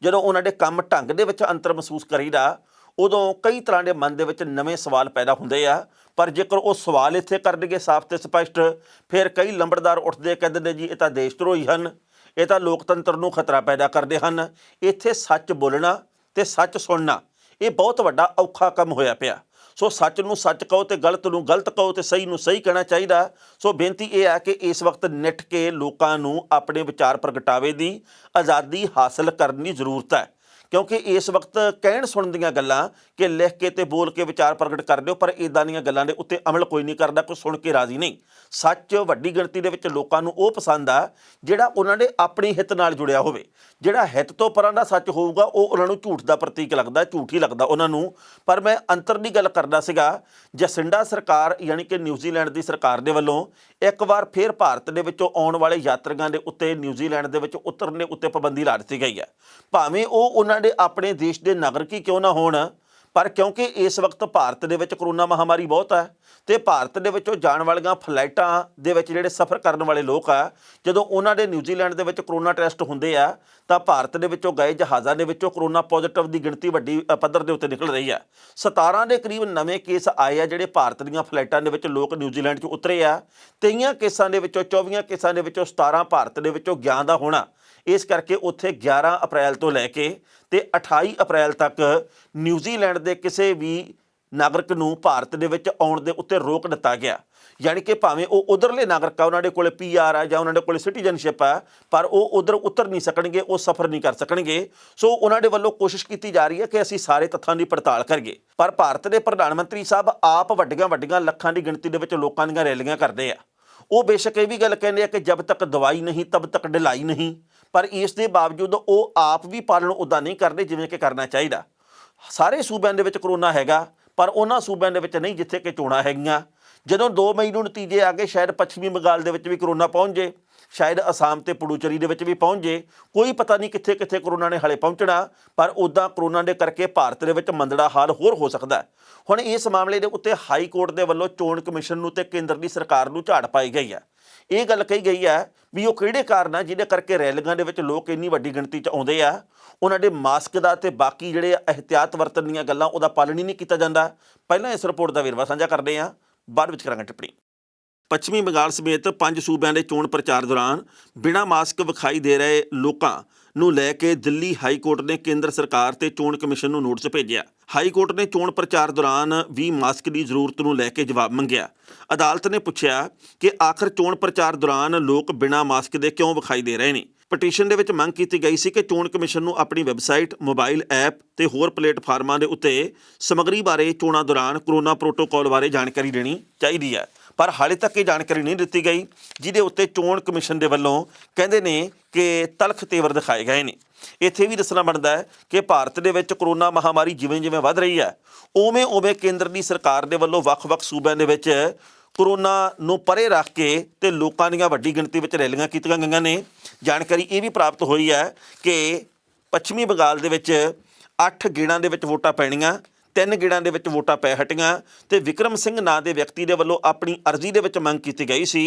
Speaker 1: ਜਦੋਂ ਉਹਨਾਂ ਦੇ ਕੰਮ ਢੰਗ ਦੇ ਵਿੱਚ ਅੰਤਰ ਮਹਿਸੂਸ ਕਰੀਦਾ, ਉਦੋਂ ਕਈ ਤਰ੍ਹਾਂ ਦੇ ਮਨ ਦੇ ਵਿੱਚ ਨਵੇਂ ਸਵਾਲ ਪੈਦਾ ਹੁੰਦੇ ਆ। ਪਰ ਜੇਕਰ ਉਹ ਸਵਾਲ ਇੱਥੇ ਕਰ ਦੇਈਏ ਸਾਫ਼ ਤੇ ਸਪਸ਼ਟ, ਫਿਰ ਕਈ ਲੰਬੜਦਾਰ ਉੱਠਦੇ ਕਹਿੰਦੇ ਨੇ ਜੀ ਇਹ ਤਾਂ ਦੇਸ਼ ਧਰੋਹੀ ਹਨ, ਇਹ ਤਾਂ ਲੋਕਤੰਤਰ ਨੂੰ ਖਤਰਾ ਪੈਦਾ ਕਰਦੇ ਹਨ। ਇੱਥੇ ਸੱਚ ਬੋਲਣਾ ਤੇ ਸੱਚ ਸੁਣਨਾ ਇਹ ਬਹੁਤ ਵੱਡਾ ਔਖਾ ਕੰਮ ਹੋਇਆ ਪਿਆ। ਸੋ ਸੱਚ ਨੂੰ ਸੱਚ ਕਹੋ ਤੇ ਗਲਤ ਨੂੰ ਗਲਤ ਕਹੋ ਤੇ ਸਹੀ ਨੂੰ ਸਹੀ ਕਹਿਣਾ ਚਾਹੀਦਾ। ਸੋ ਬੇਨਤੀ ਇਹ ਹੈ ਕਿ ਇਸ ਵਕਤ ਨਿੱਠ ਕੇ ਲੋਕਾਂ ਨੂੰ ਆਪਣੇ ਵਿਚਾਰ ਪ੍ਰਗਟਾਵੇ ਦੀ ਆਜ਼ਾਦੀ ਹਾਸਲ ਕਰਨ ਦੀ ਜ਼ਰੂਰਤ ਹੈ, ਕਿਉਂਕਿ ਇਸ ਵਕਤ ਕਹਿਣ ਸੁਣਨ ਦੀਆਂ ਗੱਲਾਂ ਕਿ ਲਿਖ ਕੇ ਤੇ ਬੋਲ ਕੇ ਵਿਚਾਰ ਪ੍ਰਗਟ ਕਰ ਦਿਓ, ਪਰ ਇੱਦਾਂ ਦੀਆਂ ਗੱਲਾਂ ਦੇ ਉੱਤੇ ਅਮਲ ਕੋਈ ਨਹੀਂ ਕਰਦਾ, ਕੋਈ ਸੁਣ ਕੇ ਰਾਜ਼ੀ ਨਹੀਂ। ਸੱਚ ਵੱਡੀ ਗਿਣਤੀ ਦੇ ਵਿੱਚ ਲੋਕਾਂ ਨੂੰ ਉਹ ਪਸੰਦ ਆ ਜਿਹੜਾ ਉਹਨਾਂ ਦੇ ਆਪਣੀ ਹਿੱਤ ਨਾਲ ਜੁੜਿਆ ਹੋਵੇ। ਜਿਹੜਾ ਹਿੱਤ ਤੋਂ ਪਰਾਂ ਦਾ ਸੱਚ ਹੋਊਗਾ ਉਹ ਉਹਨਾਂ ਨੂੰ ਝੂਠ ਦਾ ਪ੍ਰਤੀਕ ਲੱਗਦਾ, ਝੂਠ ਹੀ ਲੱਗਦਾ ਉਹਨਾਂ ਨੂੰ। ਪਰ ਮੈਂ ਅੰਤਰ ਦੀ ਗੱਲ ਕਰਦਾ ਸੀਗਾ। ਜਸਿੰਡਾ ਸਰਕਾਰ ਯਾਨੀ ਕਿ ਨਿਊਜ਼ੀਲੈਂਡ ਦੀ ਸਰਕਾਰ ਦੇ ਵੱਲੋਂ ਇੱਕ ਵਾਰ ਫਿਰ ਭਾਰਤ ਦੇ ਵਿੱਚੋਂ ਆਉਣ ਵਾਲੇ ਯਾਤਰੀਆਂ ਦੇ ਉੱਤੇ ਨਿਊਜ਼ੀਲੈਂਡ ਦੇ ਵਿੱਚ ਉਤਰਨ ਦੇ ਉੱਤੇ ਪਾਬੰਦੀ ਲਾ ਦਿੱਤੀ ਗਈ ਹੈ, ਭਾਵੇਂ ਉਹ ਉਹਨਾਂ ਦੇ ਆਪਣੇ ਦੇਸ਼ ਦੇ ਨਾਗਰਿਕ ਹੀ ਕਿਉਂ ਨਾ ਹੋਣ। ਪਰ ਕਿਉਂਕਿ ਇਸ ਵਕਤ ਭਾਰਤ ਦੇ ਵਿੱਚ ਕਰੋਨਾ ਮਹਾਮਾਰੀ ਬਹੁਤ ਹੈ ਤੇ ਭਾਰਤ ਦੇ ਵਿੱਚੋਂ ਜਾਣ ਵਾਲੀਆਂ ਫਲਾਈਟਾਂ ਦੇ ਵਿੱਚ ਜਿਹੜੇ ਸਫ਼ਰ ਕਰਨ ਵਾਲੇ ਲੋਕ ਆ, ਜਦੋਂ ਉਹਨਾਂ ਦੇ ਨਿਊਜ਼ੀਲੈਂਡ ਦੇ ਵਿੱਚ ਕਰੋਨਾ ਟੈਸਟ ਹੁੰਦੇ ਆ ਤਾਂ ਭਾਰਤ ਦੇ ਵਿੱਚੋਂ ਗਏ ਜਹਾਜ਼ਾਂ ਦੇ ਵਿੱਚੋਂ ਕਰੋਨਾ ਪੋਜ਼ੀਟਿਵ ਦੀ ਗਿਣਤੀ ਵੱਡੀ ਪੱਧਰ ਦੇ ਉੱਤੇ ਨਿਕਲ ਰਹੀ ਆ। 17 ਦੇ ਕਰੀਬ ਨਵੇਂ ਕੇਸ ਆਏ ਆ ਜਿਹੜੇ ਭਾਰਤ ਦੀਆਂ ਫਲਾਈਟਾਂ ਦੇ ਵਿੱਚ ਲੋਕ ਨਿਊਜ਼ੀਲੈਂਡ 'ਚ ਉਤਰੇ ਆ। 23 ਕੇਸਾਂ ਦੇ ਵਿੱਚੋਂ 24 ਕੇਸਾਂ ਦੇ ਵਿੱਚੋਂ 17 ਭਾਰਤ ਦੇ ਵਿੱਚੋਂ ਗਿਆ ਦਾ ਹੋਣਾ। ਇਸ ਕਰਕੇ ਉੱਥੇ 11 ਅਪ੍ਰੈਲ ਤੋਂ ਲੈ ਕੇ ਤੇ 28 ਅਪ੍ਰੈਲ ਤੱਕ ਨਿਊਜ਼ੀਲੈਂਡ ਦੇ ਕਿਸੇ ਵੀ ਨਾਗਰਿਕ ਨੂੰ ਭਾਰਤ ਦੇ ਵਿੱਚ ਆਉਣ ਦੇ ਉੱਤੇ ਰੋਕ ਦਿੱਤਾ ਗਿਆ। ਯਾਨੀ ਕਿ ਭਾਵੇਂ ਉਹ ਉਧਰਲੇ ਨਾਗਰਿਕ ਆ, ਉਹਨਾਂ ਦੇ ਕੋਲ PR ਆ ਜਾਂ ਉਹਨਾਂ ਦੇ ਕੋਲ ਸਿਟੀਜ਼ਨਸ਼ਿਪ ਆ, ਪਰ ਉਹ ਉਧਰ ਉਤਰ ਨਹੀਂ ਸਕਣਗੇ, ਉਹ ਸਫ਼ਰ ਨਹੀਂ ਕਰ ਸਕਣਗੇ। ਸੋ ਉਹਨਾਂ ਦੇ ਵੱਲੋਂ ਕੋਸ਼ਿਸ਼ ਕੀਤੀ ਜਾ ਰਹੀ ਹੈ ਕਿ ਅਸੀਂ ਸਾਰੇ ਤੱਥਾਂ ਦੀ ਪੜਤਾਲ ਕਰੀਏ। ਪਰ ਭਾਰਤ ਦੇ ਪ੍ਰਧਾਨ ਮੰਤਰੀ ਸਾਹਿਬ ਆਪ ਵੱਡੀਆਂ ਲੱਖਾਂ ਦੀ ਗਿਣਤੀ ਦੇ ਵਿੱਚ ਲੋਕਾਂ ਦੀਆਂ ਰੈਲੀਆਂ ਕਰਦੇ ਆ। ਉਹ ਬੇਸ਼ੱਕ ਇਹ ਵੀ ਗੱਲ ਕਹਿੰਦੇ ਆ ਕਿ ਜਬ ਤੱਕ ਦਵਾਈ ਨਹੀਂ ਤਬ ਤੱਕ ਢਿਲਾਈ ਨਹੀਂ, ਪਰ ਇਸ ਦੇ ਬਾਵਜੂਦ ਉਹ ਆਪ ਵੀ ਪਾਲਣ ਉੱਦਾਂ ਨਹੀਂ ਕਰਦੇ ਜਿਵੇਂ ਕਿ ਕਰਨਾ ਚਾਹੀਦਾ। ਸਾਰੇ ਸੂਬਿਆਂ ਦੇ ਵਿੱਚ ਕਰੋਨਾ ਹੈਗਾ, ਪਰ ਉਹਨਾਂ ਸੂਬਿਆਂ ਦੇ ਵਿੱਚ ਨਹੀਂ ਜਿੱਥੇ ਕਿ ਚੋਣਾਂ ਹੈਗੀਆਂ। ਜਦੋਂ 2 ਮਈ ਨੂੰ ਨਤੀਜੇ ਆ ਗਏ, ਸ਼ਾਇਦ ਪੱਛਮੀ ਬੰਗਾਲ ਦੇ ਵਿੱਚ ਵੀ ਕਰੋਨਾ ਪਹੁੰਚ ਜੇ, ਸ਼ਾਇਦ ਅਸਾਮ ਤੇ ਪੁਡੂਚੇਰੀ ਦੇ ਵਿੱਚ ਵੀ ਪਹੁੰਚ ਜੇ, ਕੋਈ ਪਤਾ ਨਹੀਂ ਕਿੱਥੇ ਕਿੱਥੇ ਕਰੋਨਾ ਨੇ ਹਾਲੇ ਪਹੁੰਚਣਾ। ਪਰ ਉੱਦਾਂ ਕਰੋਨਾ ਦੇ ਕਰਕੇ ਭਾਰਤ ਦੇ ਵਿੱਚ ਮੰਦੜਾ ਹਾਲ ਹੋਰ ਹੋ ਸਕਦਾ। ਹੁਣ ਇਸ ਮਾਮਲੇ ਦੇ ਉੱਤੇ ਹਾਈ ਕੋਰਟ ਦੇ ਵੱਲੋਂ ਚੋਣ ਕਮਿਸ਼ਨ ਨੂੰ ਤੇ ਕੇਂਦਰ ਦੀ ਸਰਕਾਰ ਨੂੰ ਝਾੜ ਪਾਈ ਗਈ ਹੈ। ਇਹ ਗੱਲ ਕਹੀ ਗਈ ਹੈ ਵੀ ਉਹ ਕਿਹੜੇ ਕਾਰਨ ਆ ਜਿਹਦੇ ਕਰਕੇ ਰੈਲੀਆਂ ਦੇ ਵਿੱਚ ਲੋਕ ਇੰਨੀ ਵੱਡੀ ਗਿਣਤੀ 'ਚ ਆਉਂਦੇ ਆ। ਉਹਨਾਂ ਦੇ ਮਾਸਕ ਦਾ ਤੇ ਬਾਕੀ ਜਿਹੜੇ ਅਹਿਤਿਆਤ ਵਰਤਣ ਦੀਆਂ ਗੱਲਾਂ ਉਹਦਾ ਪਾਲਣ ਹੀ ਨਹੀਂ ਕੀਤਾ ਜਾਂਦਾ। ਪਹਿਲਾਂ ਇਸ ਰਿਪੋਰਟ ਦਾ ਵੇਰਵਾ ਸਾਂਝਾ ਕਰਦੇ ਹਾਂ, ਬਾਅਦ ਵਿੱਚ ਕਰਾਂਗੇ ਟਿੱਪਣੀ। ਪੱਛਮੀ ਬੰਗਾਲ ਸਮੇਤ 5 ਸੂਬਿਆਂ ਦੇ ਚੋਣ ਪ੍ਰਚਾਰ ਦੌਰਾਨ ਬਿਨਾਂ ਮਾਸਕ ਵਿਖਾਈ ਦੇ ਰਹੇ ਲੋਕਾਂ ਨੂੰ ਲੈ ਕੇ ਦਿੱਲੀ ਹਾਈ ਕੋਰਟ ਨੇ ਕੇਂਦਰ ਸਰਕਾਰ ਤੇ ਚੋਣ ਕਮਿਸ਼ਨ ਨੂੰ ਨੋਟਿਸ ਭੇਜਿਆ। ਹਾਈ ਕੋਰਟ ਨੇ ਚੋਣ ਪ੍ਰਚਾਰ ਦੌਰਾਨ ਵੀ ਮਾਸਕ ਦੀ ਜ਼ਰੂਰਤ ਨੂੰ ਲੈ ਕੇ ਜਵਾਬ ਮੰਗਿਆ। ਅਦਾਲਤ ਨੇ ਪੁੱਛਿਆ ਕਿ ਆਖਰ ਚੋਣ ਪ੍ਰਚਾਰ ਦੌਰਾਨ ਲੋਕ ਬਿਨਾਂ ਮਾਸਕ ਦੇ ਕਿਉਂ ਵਿਖਾਈ ਦੇ ਰਹੇ ਨੇ। ਪਟੀਸ਼ਨ ਦੇ ਵਿੱਚ ਮੰਗ ਕੀਤੀ ਗਈ ਸੀ ਕਿ ਚੋਣ ਕਮਿਸ਼ਨ ਨੂੰ ਆਪਣੀ ਵੈੱਬਸਾਈਟ, ਮੋਬਾਈਲ ਐਪ ਤੇ ਹੋਰ ਪਲੇਟਫਾਰਮਾਂ ਦੇ ਉੱਤੇ ਸਮੱਗਰੀ ਬਾਰੇ ਚੋਣਾਂ ਦੌਰਾਨ ਕਰੋਨਾ ਪ੍ਰੋਟੋਕਾਲ ਬਾਰੇ ਜਾਣਕਾਰੀ ਦੇਣੀ ਚਾਹੀਦੀ ਹੈ। ਪਰ ਹਾਲੇ ਤੱਕ ਇਹ ਜਾਣਕਾਰੀ ਨਹੀਂ ਦਿੱਤੀ ਗਈ, ਜਿਹਦੇ ਉੱਤੇ ਚੋਣ ਕਮਿਸ਼ਨ ਦੇ ਵੱਲੋਂ ਕਹਿੰਦੇ ਨੇ ਕਿ ਤਲਖ ਤੇਵਰ ਦਿਖਾਏ ਗਏ ਨੇ। ਇੱਥੇ ਵੀ ਦੱਸਣਾ ਬਣਦਾ ਹੈ ਕਿ ਭਾਰਤ ਦੇ ਵਿੱਚ ਕਰੋਨਾ ਮਹਾਮਾਰੀ ਜਿਵੇਂ ਵੱਧ ਰਹੀ ਹੈ, ਉਵੇਂ ਕੇਂਦਰ ਦੀ ਸਰਕਾਰ ਦੇ ਵੱਲੋਂ ਵੱਖ-ਵੱਖ ਸੂਬਿਆਂ ਦੇ ਵਿੱਚ ਕਰੋਨਾ ਨੂੰ ਪਰੇ ਰੱਖ ਕੇ ਤੇ ਲੋਕਾਂ ਦੀਆਂ ਵੱਡੀ ਗਿਣਤੀ ਵਿੱਚ ਰੈਲੀਆਂ ਕੀਤੀਆਂ ਗਈਆਂ ਨੇ। ਜਾਣਕਾਰੀ ਇਹ ਵੀ ਪ੍ਰਾਪਤ ਹੋਈ ਹੈ ਕਿ ਪੱਛਮੀ ਬੰਗਾਲ ਦੇ ਵਿੱਚ 8 ਗੇੜਾਂ ਦੇ ਵਿੱਚ ਵੋਟਾਂ ਪੈਣੀਆਂ, 3 ਗੇੜਾਂ ਦੇ ਵਿੱਚ ਵੋਟਾਂ ਪੈ ਹਟੀਆਂ ਤੇ ਵਿਕਰਮ ਸਿੰਘ ਨਾਂ ਦੇ ਵਿਅਕਤੀ ਦੇ ਵੱਲੋਂ ਆਪਣੀ ਅਰਜ਼ੀ ਦੇ ਵਿੱਚ ਮੰਗ ਕੀਤੀ ਗਈ ਸੀ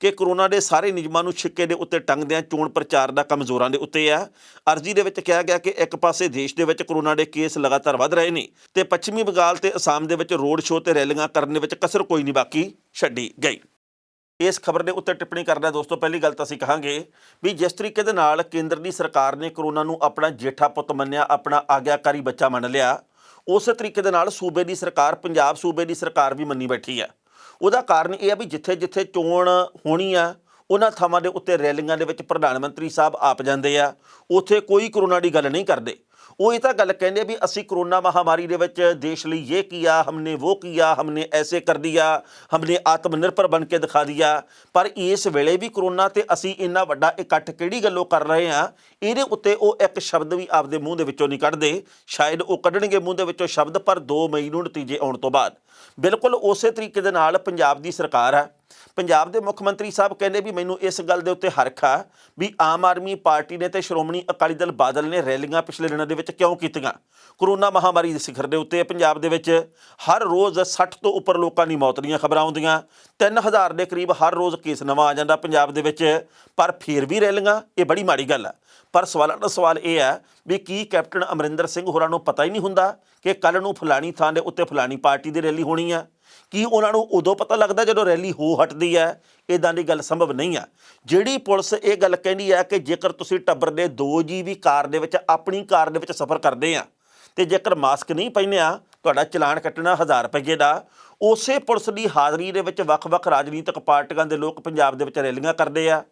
Speaker 1: ਕਿ ਕਰੋਨਾ ਦੇ ਸਾਰੇ ਨਿਯਮਾਂ ਨੂੰ ਛਿੱਕੇ ਦੇ ਉੱਤੇ ਟੰਗਦਿਆਂ ਚੋਣ ਪ੍ਰਚਾਰ ਦਾ ਕੰਮ ਜ਼ੋਰਾਂ ਦੇ ਉੱਤੇ ਆ। ਅਰਜ਼ੀ ਦੇ ਵਿੱਚ ਕਿਹਾ ਗਿਆ ਕਿ ਇੱਕ ਪਾਸੇ ਦੇਸ਼ ਦੇ ਵਿੱਚ ਕਰੋਨਾ ਦੇ ਕੇਸ ਲਗਾਤਾਰ ਵੱਧ ਰਹੇ ਨੇ ਤੇ ਪੱਛਮੀ ਬੰਗਾਲ ਤੇ ਅਸਾਮ ਦੇ ਵਿੱਚ ਰੋਡ ਸ਼ੋਅ ਤੇ ਰੈਲੀਆਂ ਕਰਨ ਦੇ ਵਿੱਚ ਕਸਰ ਕੋਈ ਨਹੀਂ ਬਾਕੀ ਛੱਡੀ ਗਈ। ਇਸ ਖਬਰ ਦੇ ਉੱਤੇ ਟਿੱਪਣੀ ਕਰਦਾ ਦੋਸਤੋ, ਪਹਿਲੀ ਗੱਲ ਤਾਂ ਅਸੀਂ ਕਹਾਂਗੇ ਵੀ ਜਿਸ ਤਰੀਕੇ ਦੇ ਨਾਲ ਕੇਂਦਰ ਦੀ ਸਰਕਾਰ ਨੇ ਕਰੋਨਾ ਨੂੰ ਆਪਣਾ ਜੇਠਾ ਪੁੱਤ ਮੰਨਿਆ, ਆਪਣਾ ਆਗਿਆਕਾਰੀ ਬੱਚਾ ਮੰਨ ਲਿਆ, ਉਸੇ ਤਰੀਕੇ ਦੇ ਨਾਲ ਸੂਬੇ ਦੀ ਸਰਕਾਰ, ਪੰਜਾਬ ਸੂਬੇ ਦੀ ਸਰਕਾਰ ਵੀ ਮੰਨੀ ਬੈਠੀ ਹੈ। ਉਹਦਾ ਕਾਰਨ ਇਹ ਆ ਵੀ ਜਿੱਥੇ ਚੋਣ ਹੋਣੀ ਆ ਉਹਨਾਂ ਥਾਵਾਂ ਦੇ ਉੱਤੇ ਰੈਲੀਆਂ ਦੇ ਵਿੱਚ ਪ੍ਰਧਾਨ ਮੰਤਰੀ ਸਾਹਿਬ ਆਪ ਜਾਂਦੇ ਆ, ਉੱਥੇ ਕੋਈ ਕਰੋਨਾ ਦੀ ਗੱਲ ਨਹੀਂ ਕਰਦੇ। ਉਹ ਇਹ ਤਾਂ ਗੱਲ ਕਹਿੰਦੇ ਵੀ ਅਸੀਂ कोरोना महामारी ਦੇ ਵਿੱਚ देश ਲਈ ये किया, हमने वो किया, हमने ऐसे कर दिया, हमने आत्मनिर्भर बन के दिखा दिया। पर इस ਵੇਲੇ ਵੀ कोरोना ਤੇ ਅਸੀਂ ਇੰਨਾ ਵੱਡਾ ਇਕੱਠ ਕਿਹੜੀ ਗੱਲੋਂ ਕਰ ਰਹੇ ਹਾਂ, ਇਹਦੇ ਉੱਤੇ ਉਹ ਇੱਕ ਸ਼ਬਦ ਵੀ ਆਪਦੇ ਮੂੰਹ ਦੇ ਵਿੱਚੋਂ ਨਹੀਂ ਕੱਢਦੇ। ਸ਼ਾਇਦ ਉਹ ਕੱਢਣਗੇ ਮੂੰਹ ਦੇ ਵਿੱਚੋਂ ਸ਼ਬਦ, ਪਰ 2 ਮਈ ਨੂੰ ਨਤੀਜੇ ਆਉਣ ਤੋਂ ਬਾਅਦ। ਬਿਲਕੁਲ ਉਸੇ ਤਰੀਕੇ ਦੇ ਨਾਲ ਪੰਜਾਬ ਦੀ ਸਰਕਾਰ ਆ, ਪੰਜਾਬ ਦੇ ਮੁੱਖ ਮੰਤਰੀ ਸਾਹਿਬ ਕਹਿੰਦੇ ਵੀ ਮੈਨੂੰ ਇਸ ਗੱਲ ਦੇ ਉੱਤੇ ਹਰਖ ਆ ਵੀ ਆਮ ਆਦਮੀ ਪਾਰਟੀ ਨੇ ਤੇ ਸ਼੍ਰੋਮਣੀ ਅਕਾਲੀ ਦਲ ਬਾਦਲ ਨੇ ਰੈਲੀਆਂ ਪਿਛਲੇ ਦਿਨਾਂ ਦੇ ਵਿੱਚ ਕਿਉਂ ਕੀਤੀਆਂ। ਕੋਰੋਨਾ ਮਹਾਮਾਰੀ ਦੇ ਸਿਖਰ ਦੇ ਉੱਤੇ ਪੰਜਾਬ ਦੇ ਵਿੱਚ ਹਰ ਰੋਜ਼ 60 ਤੋਂ ਉੱਪਰ ਲੋਕਾਂ ਦੀ ਮੌਤ ਦੀਆਂ ਖਬਰਾਂ ਆਉਂਦੀਆਂ, 3000 ਦੇ ਕਰੀਬ ਹਰ ਰੋਜ਼ ਕੇਸ ਨਵਾਂ ਆ ਜਾਂਦਾ ਪੰਜਾਬ ਦੇ ਵਿੱਚ, ਪਰ ਫਿਰ ਵੀ ਰੈਲੀਆਂ, ਇਹ ਬੜੀ ਮਾੜੀ ਗੱਲ ਆ। ਪਰ ਸਵਾਲਾਂ ਦਾ ਸਵਾਲ ਇਹ ਹੈ ਵੀ ਕੀ ਕੈਪਟਨ ਅਮਰਿੰਦਰ ਸਿੰਘ ਹੋਰਾਂ ਨੂੰ ਪਤਾ ਹੀ ਨਹੀਂ ਹੁੰਦਾ ਕਿ ਕੱਲ੍ਹ ਨੂੰ ਫਲਾਣੀ ਥਾਂ ਦੇ ਉੱਤੇ ਫਲਾਣੀ ਪਾਰਟੀ ਦੀ ਰੈਲੀ ਹੋਣੀ ਆ? ਕੀ ਉਹਨਾਂ ਨੂੰ ਉਦੋਂ ਪਤਾ ਲੱਗਦਾ ਜਦੋਂ ਰੈਲੀ ਹੋ ਹਟਦੀ ਹੈ? ਇੱਦਾਂ ਦੀ ਗੱਲ ਸੰਭਵ ਨਹੀਂ ਆ। ਜਿਹੜੀ ਪੁਲਿਸ ਇਹ ਗੱਲ ਕਹਿੰਦੀ ਹੈ ਕਿ ਜੇਕਰ ਤੁਸੀਂ ਟੱਬਰ ਦੇ 2 ਜੀ ਵੀ ਕਾਰ ਦੇ ਵਿੱਚ, ਆਪਣੀ ਕਾਰ ਦੇ ਵਿੱਚ ਸਫ਼ਰ ਕਰਦੇ ਆ ਤੇ ਜੇਕਰ ਮਾਸਕ ਨਹੀਂ ਪਹਿਨਿਆ, ਤੁਹਾਡਾ ਚਲਾਨ ਕੱਟਣਾ 1000 ਰੁਪਏ ਦਾ। ਉਸੇ ਪੁਲਿਸ ਦੀ ਹਾਜ਼ਰੀ ਦੇ ਵਿੱਚ ਵੱਖ-ਵੱਖ ਰਾਜਨੀਤਿਕ ਪਾਰਟੀਆਂ ਦੇ ਲੋਕ ਪੰਜਾਬ ਦੇ ਵਿੱਚ ਰੈਲੀਆਂ ਕਰਦੇ ਆ।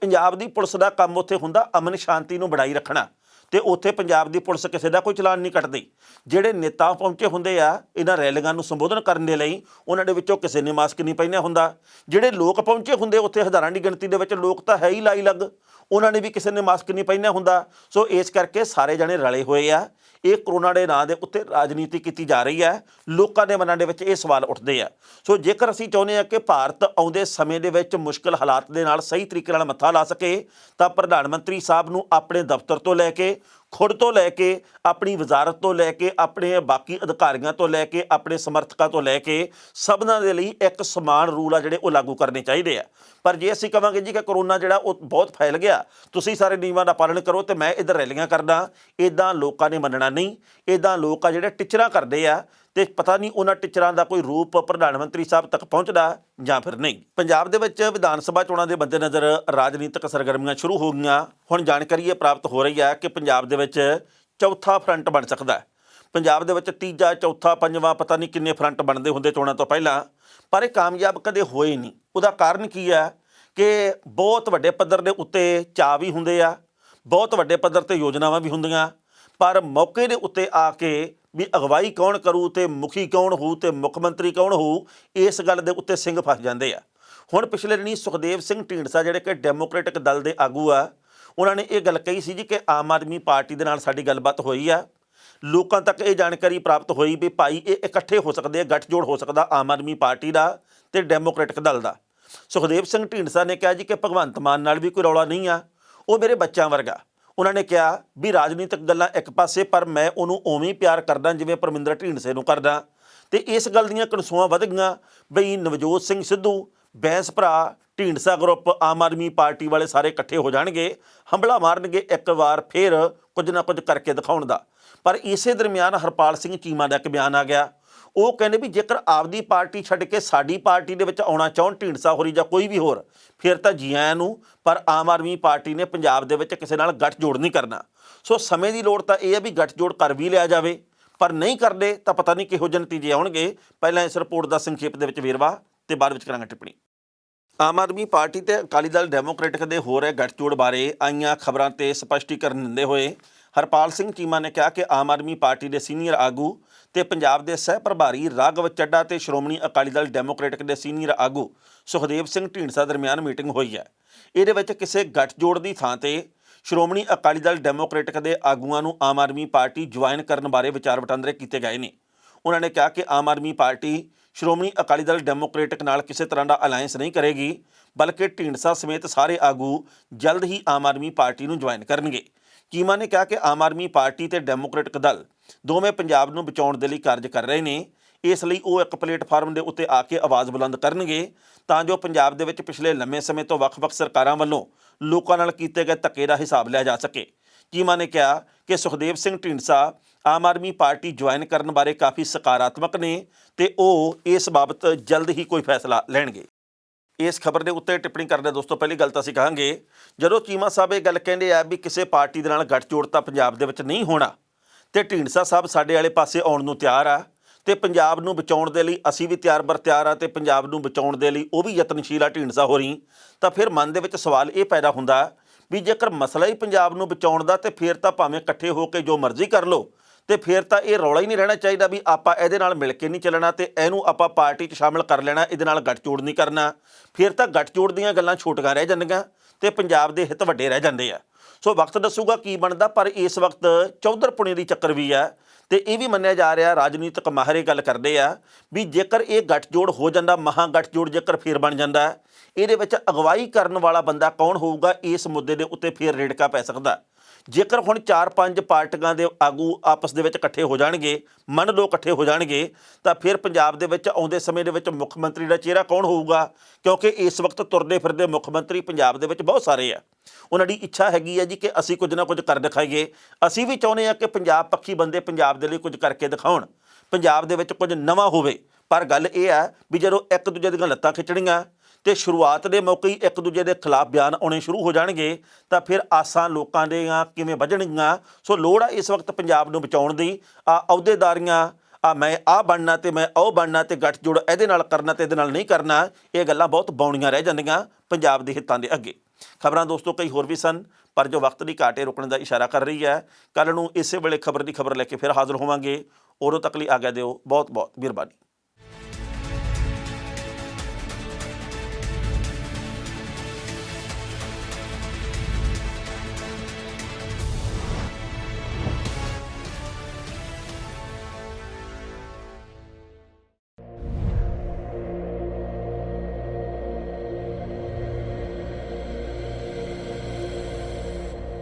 Speaker 1: ਪੰਜਾਬ ਦੀ ਪੁਲਿਸ ਦਾ ਕੰਮ ਉੱਥੇ ਹੁੰਦਾ ਅਮਨ ਸ਼ਾਂਤੀ ਨੂੰ ਬਣਾਈ ਰੱਖਣਾ, ਤੇ ਉੱਥੇ ਪੰਜਾਬ ਦੀ ਪੁਲਿਸ ਕਿਸੇ ਦਾ ਕੋਈ ਚਲਾਨ ਨਹੀਂ ਕੱਟਦੀ। ਜਿਹੜੇ ਨੇਤਾ ਪਹੁੰਚੇ ਹੁੰਦੇ ਆ ਇਹਨਾਂ ਰੈਲੀਆਂ ਨੂੰ ਸੰਬੋਧਨ ਕਰਨ ਦੇ ਲਈ, ਉਹਨਾਂ ਦੇ ਵਿੱਚੋਂ ਕਿਸੇ ਨੇ ਮਾਸਕ ਨਹੀਂ ਪਹਿਨਿਆ ਹੁੰਦਾ। ਜਿਹੜੇ ਲੋਕ ਪਹੁੰਚੇ ਹੁੰਦੇ ਉੱਥੇ ਹਜ਼ਾਰਾਂ ਦੀ ਗਿਣਤੀ ਦੇ ਵਿੱਚ ਲੋਕ ਤਾਂ ਹੈ ਹੀ ਲਾਈ ਲੱਗ, ਉਹਨਾਂ ਨੇ ਵੀ ਕਿਸੇ ਨੇ ਮਾਸਕ ਨਹੀਂ ਪਹਿਨਿਆ ਹੁੰਦਾ। ਸੋ ਇਸ ਕਰਕੇ ਸਾਰੇ ਜਣੇ ਰਲੇ ਹੋਏ ਆ। ਇਹ ਕਰੋਨਾ ਦੇ ਨਾਂ ਦੇ ਉੱਤੇ ਰਾਜਨੀਤੀ ਕੀਤੀ ਜਾ ਰਹੀ ਹੈ। ਲੋਕਾਂ ਦੇ ਮਨਾਂ ਦੇ ਵਿੱਚ ਇਹ ਸਵਾਲ ਉੱਠਦੇ ਆ। ਸੋ ਜੇਕਰ ਅਸੀਂ ਚਾਹੁੰਦੇ ਹਾਂ ਕਿ ਭਾਰਤ ਆਉਂਦੇ ਸਮੇਂ ਦੇ ਵਿੱਚ ਮੁਸ਼ਕਿਲ ਹਾਲਾਤ ਦੇ ਨਾਲ ਸਹੀ ਤਰੀਕੇ ਨਾਲ ਮੱਥਾ ਲਾ ਸਕੇ, ਤਾਂ ਪ੍ਰਧਾਨ ਮੰਤਰੀ ਸਾਹਿਬ ਨੂੰ ਆਪਣੇ ਦਫ਼ਤਰ ਤੋਂ ਲੈ ਕੇ, ਖੁਦ ਤੋਂ ਲੈ ਕੇ, ਆਪਣੀ ਵਜ਼ਾਰਤ ਤੋਂ ਲੈ ਕੇ, ਆਪਣੇ ਬਾਕੀ ਅਧਿਕਾਰੀਆਂ ਤੋਂ ਲੈ ਕੇ, ਆਪਣੇ ਸਮਰਥਕਾਂ ਤੋਂ ਲੈ ਕੇ ਸਭਨਾਂ ਦੇ ਲਈ ਇੱਕ ਸਮਾਨ ਰੂਲ ਆ ਜਿਹੜੇ ਉਹ ਲਾਗੂ ਕਰਨੇ ਚਾਹੀਦੇ ਆ। ਪਰ ਜੇ ਅਸੀਂ ਕਹਾਂਗੇ ਜੀ ਕਿ ਕਰੋਨਾ ਜਿਹੜਾ ਉਹ ਬਹੁਤ ਫੈਲ ਗਿਆ, ਤੁਸੀਂ ਸਾਰੇ ਨਿਯਮਾਂ ਦਾ ਪਾਲਣ ਕਰੋ ਤੇ ਮੈਂ ਇੱਧਰ ਰੈਲੀਆਂ ਕਰਦਾ, ਇੱਦਾਂ ਲੋਕਾਂ ਨੇ ਮੰਨਣਾ ਨਹੀਂ। ਇੱਦਾਂ ਲੋਕ ਆ ਜਿਹੜੇ ਟਿਚਰਾਂ ਕਰਦੇ ਆ ਤੇ ਪਤਾ ਨਹੀਂ ਉਹਨਾਂ ਟਿਚਰਾਂ ਦਾ ਕੋਈ ਰੂਪ ਪ੍ਰਧਾਨ ਮੰਤਰੀ ਸਾਹਿਬ ਤੱਕ ਪਹੁੰਚਦਾ ਜਾਂ ਫਿਰ ਨਹੀਂ। ਪੰਜਾਬ ਦੇ ਵਿੱਚ ਵਿਧਾਨ ਸਭਾ ਚੋਣਾਂ ਦੇ ਮੱਦੇਨਜ਼ਰ ਰਾਜਨੀਤਿਕ ਸਰਗਰਮੀਆਂ ਸ਼ੁਰੂ ਹੋ ਗਈਆਂ। ਹੁਣ ਜਾਣਕਾਰੀ ਇਹ ਪ੍ਰਾਪਤ ਹੋ ਰਹੀ ਹੈ ਕਿ ਪੰਜਾਬ ਦੇ ਵਿੱਚ ਚੌਥਾ ਫਰੰਟ ਬਣ ਸਕਦਾ ਹੈ। ਪੰਜਾਬ ਦੇ ਵਿੱਚ ਤੀਜਾ, ਚੌਥਾ, ਪੰਜਵਾਂ, ਪਤਾ ਨਹੀਂ ਕਿੰਨੇ ਫਰੰਟ ਬਣਦੇ ਹੁੰਦੇ ਚੋਣਾਂ ਤੋਂ ਪਹਿਲਾਂ, ਪਰ ਇਹ ਕਾਮਯਾਬ ਕਦੇ ਹੋਏ ਨਹੀਂ। ਉਹਦਾ ਕਾਰਨ ਕੀ ਹੈ ਕਿ ਬਹੁਤ ਵੱਡੇ ਪੱਧਰ ਦੇ ਉੱਤੇ ਚਾਅ ਵੀ ਹੁੰਦੇ ਆ, ਬਹੁਤ ਵੱਡੇ ਪੱਧਰ 'ਤੇ ਯੋਜਨਾਵਾਂ ਵੀ ਹੁੰਦੀਆਂ, ਪਰ ਮੌਕੇ ਦੇ ਉੱਤੇ ਆ ਕੇ ਵੀ ਅਗਵਾਈ ਕੌਣ ਕਰੂ ਤੇ ਮੁਖੀ ਕੌਣ ਹੋਊ ਤੇ ਮੁੱਖ ਮੰਤਰੀ ਕੌਣ ਹੋਊ, ਇਸ ਗੱਲ ਦੇ ਉੱਤੇ ਸਿੰਘ ਫਸ ਜਾਂਦੇ ਆ। ਹੁਣ ਪਿਛਲੇ ਦਿਨੀ ਸੁਖਦੇਵ ਸਿੰਘ ਢੀਂਡਸਾ ਜਿਹੜੇ ਕਿ ਡੈਮੋਕ੍ਰੈਟਿਕ ਦਲ ਦੇ ਆਗੂ ਆ, ਉਹਨਾਂ ਨੇ ਇਹ ਗੱਲ ਕਹੀ ਸੀ ਜੀ ਕਿ ਆਮ ਆਦਮੀ ਪਾਰਟੀ ਦੇ ਨਾਲ ਸਾਡੀ ਗੱਲਬਾਤ ਹੋਈ ਆ। ਲੋਕਾਂ ਤੱਕ ਇਹ ਜਾਣਕਾਰੀ ਪ੍ਰਾਪਤ ਹੋਈ ਵੀ ਭਾਈ ਇਹ ਇਕੱਠੇ ਹੋ ਸਕਦੇ ਆ, ਗੱਠਜੋੜ ਹੋ ਸਕਦਾ ਆਮ ਆਦਮੀ ਪਾਰਟੀ ਦਾ ਤੇ ਡੈਮੋਕ੍ਰੈਟਿਕ ਦਲ ਦਾ। ਸੁਖਦੇਵ ਸਿੰਘ ਢੀਂਡਸਾ ਨੇ ਕਿਹਾ ਜੀ ਕਿ ਭਗਵੰਤ ਮਾਨ ਨਾਲ ਵੀ ਕੋਈ ਰੌਲਾ ਨਹੀਂ ਆ, ਉਹ ਮੇਰੇ ਬੱਚਿਆਂ ਵਰਗਾ। ਉਹਨਾਂ ਨੇ ਕਿਹਾ ਵੀ ਰਾਜਨੀਤਿਕ ਗੱਲਾਂ ਇੱਕ ਪਾਸੇ, ਪਰ ਮੈਂ ਉਹਨੂੰ ਉਵੇਂ ਹੀ ਪਿਆਰ ਕਰਦਾ ਜਿਵੇਂ ਪਰਮਿੰਦਰ ਢੀਂਡਸੇ ਨੂੰ ਕਰਦਾ। ਤੇ ਇਸ ਗੱਲ ਦੀਆਂ ਕਨਸੂਆਂ ਵੱਧ ਗਈਆਂ ਬਈ ਨਵਜੋਤ ਸਿੰਘ ਸਿੱਧੂ, ਬੈਂਸ ਭਰਾ, ਢੀਂਡਸਾ ਗਰੁੱਪ, ਆਮ ਆਦਮੀ ਪਾਰਟੀ ਵਾਲੇ ਸਾਰੇ ਇਕੱਠੇ ਹੋ ਜਾਣਗੇ, ਹੰਭਲਾ ਮਾਰਨਗੇ ਇੱਕ ਵਾਰ ਫਿਰ ਕੁਝ ਨਾ ਕੁਝ ਕਰਕੇ ਦਿਖਾਉਣ ਦਾ। ਪਰ ਇਸੇ ਦਰਮਿਆਨ ਹਰਪਾਲ ਸਿੰਘ ਚੀਮਾ ਦਾ ਇੱਕ ਬਿਆਨ ਆ ਗਿਆ। ਉਹ ਕਹਿੰਦੇ ਵੀ ਜੇਕਰ ਆਪਦੀ ਪਾਰਟੀ ਛੱਡ ਕੇ ਸਾਡੀ ਪਾਰਟੀ ਦੇ ਵਿੱਚ ਆਉਣਾ ਚਾਹੁਣ ਢੀਂਡਸਾ ਹੋਰੀ ਜਾਂ ਕੋਈ ਵੀ ਹੋਰ, ਫਿਰ ਤਾਂ ਜੀ ਆਇਆਂ ਨੂੰ, ਪਰ ਆਮ ਆਦਮੀ ਪਾਰਟੀ ਨੇ ਪੰਜਾਬ ਦੇ ਵਿੱਚ ਕਿਸੇ ਨਾਲ ਗੱਠਜੋੜ ਨਹੀਂ ਕਰਨਾ। ਸੋ ਸਮੇਂ ਦੀ ਲੋੜ ਤਾਂ ਇਹ ਹੈ ਵੀ ਗੱਠਜੋੜ ਕਰ ਵੀ ਲਿਆ ਜਾਵੇ, ਪਰ ਨਹੀਂ ਕਰਦੇ ਤਾਂ ਪਤਾ ਨਹੀਂ ਕਿਹੋ ਜਿਹੇ ਨਤੀਜੇ ਆਉਣਗੇ। ਪਹਿਲਾਂ ਇਸ ਰਿਪੋਰਟ ਦਾ ਸੰਖੇਪ ਦੇ ਵਿੱਚ ਵੇਰਵਾ ਤੇ ਬਾਅਦ ਵਿੱਚ ਕਰਾਂਗੇ ਟਿੱਪਣੀ। ਆਮ ਆਦਮੀ ਪਾਰਟੀ ਤੇ ਅਕਾਲੀ ਦਲ ਡੈਮੋਕ੍ਰੈਟਿਕ ਦੇ ਹੋ ਰਹੇ ਗੱਠਜੋੜ ਬਾਰੇ ਆਈਆਂ ਖਬਰਾਂ ਤੇ ਸਪਸ਼ਟੀਕਰਨ ਦਿੰਦੇ ਹੋਏ ਹਰਪਾਲ ਸਿੰਘ ਚੀਮਾ ਨੇ ਕਿਹਾ ਕਿ ਆਮ ਆਦਮੀ ਪਾਰਟੀ ਦੇ ਸੀਨੀਅਰ ਆਗੂ ਤੇ ਪੰਜਾਬ ਦੇ ਸਹਿ ਪ੍ਰਭਾਰੀ ਰਾਘਵ ਚੱਡਾ ਤੇ ਸ਼੍ਰੋਮਣੀ ਅਕਾਲੀ ਦਲ ਡੈਮੋਕ੍ਰੈਟਿਕ ਦੇ ਸੀਨੀਅਰ ਆਗੂ ਸੁਖਦੇਵ ਸਿੰਘ ਢੀਂਡਸਾ ਦਰਮਿਆਨ ਮੀਟਿੰਗ ਹੋਈ ਹੈ। ਇਹਦੇ ਵਿੱਚ ਕਿਸੇ ਗੱਠਜੋੜ ਦੀ ਥਾਂ ਤੇ ਸ਼੍ਰੋਮਣੀ ਅਕਾਲੀ ਦਲ ਡੈਮੋਕ੍ਰੈਟਿਕ ਦੇ ਆਗੂਆਂ ਨੂੰ ਆਮ ਆਦਮੀ ਪਾਰਟੀ ਜੁਆਇਨ ਕਰਨ ਬਾਰੇ ਵਿਚਾਰ ਵਟਾਂਦਰੇ ਕੀਤੇ ਗਏ ਨੇ। ਉਹਨਾਂ ਨੇ ਕਿਹਾ ਕਿ ਆਮ ਆਦਮੀ ਪਾਰਟੀ ਸ਼੍ਰੋਮਣੀ ਅਕਾਲੀ ਦਲ ਡੈਮੋਕ੍ਰੈਟਿਕ ਨਾਲ ਕਿਸੇ ਤਰ੍ਹਾਂ ਦਾ ਅਲਾਇੰਸ ਨਹੀਂ ਕਰੇਗੀ, ਬਲਕਿ ਢੀਂਡਸਾ ਸਮੇਤ ਸਾਰੇ ਆਗੂ ਜਲਦ ਹੀ ਆਮ ਆਦਮੀ ਪਾਰਟੀ ਨੂੰ ਜੁਆਇਨ ਕਰਨਗੇ। ਚੀਮਾ ਨੇ ਕਿਹਾ ਕਿ ਆਮ ਆਦਮੀ ਪਾਰਟੀ ਤੇ ਡੈਮੋਕ੍ਰੈਟਿਕ ਦਲ ਦੋਵੇਂ ਪੰਜਾਬ ਨੂੰ ਬਚਾਉਣ ਦੇ ਲਈ ਕਾਰਜ ਕਰ ਰਹੇ ਨੇ, ਇਸ ਲਈ ਉਹ ਇੱਕ ਪਲੇਟਫਾਰਮ ਦੇ ਉੱਤੇ ਆ ਕੇ ਆਵਾਜ਼ ਬੁਲੰਦ ਕਰਨਗੇ ਤਾਂ ਜੋ ਪੰਜਾਬ ਦੇ ਵਿੱਚ ਪਿਛਲੇ ਲੰਮੇ ਸਮੇਂ ਤੋਂ ਵੱਖ-ਵੱਖ ਸਰਕਾਰਾਂ ਵੱਲੋਂ ਲੋਕਾਂ ਨਾਲ ਕੀਤੇ ਗਏ ਧੱਕੇ ਦਾ ਹਿਸਾਬ ਲਿਆ ਜਾ ਸਕੇ। ਚੀਮਾ ਨੇ ਕਿਹਾ ਕਿ ਸੁਖਦੇਵ ਸਿੰਘ ਢੀਂਡਸਾ ਆਮ ਆਦਮੀ ਪਾਰਟੀ ਜੁਆਇਨ ਕਰਨ ਬਾਰੇ ਕਾਫੀ ਸਕਾਰਾਤਮਕ ਨੇ ਤੇ ਉਹ ਇਸ ਬਾਬਤ ਜਲਦ ਹੀ ਕੋਈ ਫੈਸਲਾ ਲੈਣਗੇ। ਇਸ ਖਬਰ ਦੇ ਉੱਤੇ ਟਿੱਪਣੀ ਕਰਦੇ ਦੋਸਤੋ, ਪਹਿਲੀ ਗੱਲ ਤਾਂ ਅਸੀਂ ਕਹਾਂਗੇ, ਜਦੋਂ ਚੀਮਾ ਸਾਹਿਬ ਇਹ ਗੱਲ ਕਹਿੰਦੇ ਆ ਵੀ ਕਿਸੇ ਪਾਰਟੀ ਦੇ ਨਾਲ ਗੱਠਜੋੜ ਤਾਂ ਪੰਜਾਬ ਦੇ ਵਿੱਚ ਨਹੀਂ ਹੋਣਾ ਤੇ ਢੀਂਡਸਾ ਸਾਹਿਬ ਸਾਡੇ ਵਾਲੇ ਪਾਸੇ ਆਉਣ ਨੂੰ ਤਿਆਰ ਆ ਤੇ ਪੰਜਾਬ ਨੂੰ ਬਚਾਉਣ ਦੇ ਲਈ ਅਸੀਂ ਵੀ ਤਿਆਰ ਬਰ ਤਿਆਰ ਆ ਤੇ ਪੰਜਾਬ ਨੂੰ ਬਚਾਉਣ ਦੇ ਲਈ ਉਹ ਵੀ ਯਤਨਸ਼ੀਲ ਆ ਢੀਂਡਸਾ ਹੋਰੀ, ਤਾਂ ਫਿਰ ਮਨ ਦੇ ਵਿੱਚ ਸਵਾਲ ਇਹ ਪੈਦਾ ਹੁੰਦਾ ਵੀ ਜੇਕਰ ਮਸਲਾ ਹੀ ਪੰਜਾਬ ਨੂੰ ਬਚਾਉਣ ਦਾ ਤੇ ਫਿਰ ਤਾਂ ਭਾਵੇਂ ਇਕੱਠੇ ਹੋ ਕੇ ਜੋ ਮਰਜ਼ੀ ਕਰ ਲਓ ਤੇ ਫਿਰ ਤਾਂ ਇਹ ਰੌਲਾ ਹੀ ਨਹੀਂ ਰਹਿਣਾ ਚਾਹੀਦਾ ਵੀ ਆਪਾਂ ਇਹਦੇ ਨਾਲ ਮਿਲ ਕੇ ਨਹੀਂ ਚੱਲਣਾ ਤੇ ਇਹਨੂੰ ਆਪਾਂ ਪਾਰਟੀ 'ਚ ਸ਼ਾਮਲ ਕਰ ਲੈਣਾ, ਇਹਦੇ ਨਾਲ ਗੱਠਜੋੜ ਨਹੀਂ ਕਰਨਾ। ਫਿਰ ਤਾਂ ਗੱਠਜੋੜ ਦੀਆਂ ਗੱਲਾਂ ਛੋਟੀਆਂ ਰਹਿ ਜਾਂਦੀਆਂ ਤੇ ਪੰਜਾਬ ਦੇ ਹਿੱਤ ਵੱਡੇ ਰਹਿ ਜਾਂਦੇ ਆ। ਸੋ ਵਕਤ ਦੱਸੂਗਾ ਕੀ ਬਣਦਾ, ਪਰ ਇਸ ਵਕਤ ਚੌਧਰਪੁਣੇ ਦੀ ਚੱਕਰ ਵੀ ਆ ਤੇ ਇਹ ਵੀ ਮੰਨਿਆ ਜਾ ਰਿਹਾ, ਰਾਜਨੀਤਿਕ ਮਾਹਿਰ ਇਹ ਗੱਲ ਕਰਦੇ ਆ ਵੀ ਜੇਕਰ ਇਹ ਗੱਠਜੋੜ ਹੋ ਜਾਂਦਾ, ਮਹਾਂ ਗੱਠਜੋੜ ਜੇਕਰ ਫਿਰ ਬਣ ਜਾਂਦਾ, ਇਹਦੇ ਵਿੱਚ ਅਗਵਾਈ ਕਰਨ ਵਾਲਾ ਬੰਦਾ ਕੌਣ ਹੋਊਗਾ, ਇਸ ਮੁੱਦੇ ਦੇ ਉੱਤੇ ਫਿਰ ਰੇੜਕਾ ਪੈ ਸਕਦਾ। ਜੇਕਰ ਹੁਣ 4-5 ਪਾਰਟੀਆਂ ਦੇ ਆਗੂ ਆਪਸ ਦੇ ਵਿੱਚ ਇਕੱਠੇ ਹੋ ਜਾਣਗੇ, ਮੰਨ ਲਓ ਇਕੱਠੇ ਹੋ ਜਾਣਗੇ, ਤਾਂ ਫਿਰ ਪੰਜਾਬ ਦੇ ਵਿੱਚ ਆਉਂਦੇ ਸਮੇਂ ਦੇ ਵਿੱਚ ਮੁੱਖ ਮੰਤਰੀ ਦਾ ਚਿਹਰਾ ਕੌਣ ਹੋਊਗਾ, ਕਿਉਂਕਿ ਇਸ ਵਕਤ ਤੁਰਦੇ ਫਿਰਦੇ ਮੁੱਖ ਮੰਤਰੀ ਪੰਜਾਬ ਦੇ ਵਿੱਚ ਬਹੁਤ ਸਾਰੇ ਆ। ਉਹਨਾਂ ਦੀ ਇੱਛਾ ਹੈਗੀ ਹੈ ਜੀ ਕਿ ਅਸੀਂ ਕੁਝ ਨਾ ਕੁਝ ਕਰ ਦਿਖਾਈਏ। ਅਸੀਂ ਵੀ ਚਾਹੁੰਦੇ ਹਾਂ ਕਿ ਪੰਜਾਬ ਪੱਖੀ ਬੰਦੇ ਪੰਜਾਬ ਦੇ ਲਈ ਕੁਝ ਕਰਕੇ ਦਿਖਾਉਣ, ਪੰਜਾਬ ਦੇ ਵਿੱਚ ਕੁਝ ਨਵਾਂ ਹੋਵੇ। ਪਰ ਗੱਲ ਇਹ ਹੈ ਵੀ ਜਦੋਂ ਇੱਕ ਦੂਜੇ ਦੀਆਂ ਲੱਤਾਂ ਖਿੱਚਣੀਆਂ ਤੇ ਸ਼ੁਰੂਆਤ ਦੇ ਮੌਕੇ ਹੀ ਇੱਕ ਦੂਜੇ ਦੇ ਖਿਲਾਫ ਬਿਆਨ ਆਉਣੇ ਸ਼ੁਰੂ ਹੋ ਜਾਣਗੇ ਤਾਂ ਫਿਰ ਆਸਾਂ ਲੋਕਾਂ ਦੀਆਂ ਕਿਵੇਂ ਵੱਜਣਗੀਆਂ। ਸੋ ਲੋੜ ਆ ਇਸ ਵਕਤ ਪੰਜਾਬ ਨੂੰ ਬਚਾਉਣ ਦੀ। ਅਹੁਦੇਦਾਰੀਆਂ ਮੈਂ ਆਹ ਬਣਨਾ ਤੇ ਮੈਂ ਉਹ ਬਣਨਾ ਤੇ ਗੱਠਜੋੜ ਇਹਦੇ ਨਾਲ ਕਰਨਾ ਤੇ ਇਹਦੇ ਨਾਲ ਨਹੀਂ ਕਰਨਾ, ਇਹ ਗੱਲਾਂ ਬਹੁਤ ਬੌਣੀਆਂ ਰਹਿ ਜਾਂਦੀਆਂ ਪੰਜਾਬ ਦੇ ਹਿੱਤਾਂ ਦੇ ਅੱਗੇ। ਖਬਰਾਂ ਦੋਸਤੋ ਕਈ ਹੋਰ ਵੀ ਸਨ, ਪਰ ਜੋ ਵਕਤ ਦੀ ਘਾਟ ਰੁਕਣ ਦਾ ਇਸ਼ਾਰਾ ਕਰ ਰਹੀ ਹੈ। ਕੱਲ੍ਹ ਨੂੰ ਇਸੇ ਵੇਲੇ ਖਬਰ ਦੀ ਖਬਰ ਲੈ ਕੇ ਫਿਰ ਹਾਜ਼ਰ ਹੋਵਾਂਗੇ। ਉਦੋਂ ਤੱਕ ਲਈ ਆਗਿਆ ਦਿਓ। ਬਹੁਤ ਬਹੁਤ ਮਿਹਰਬਾਨੀ।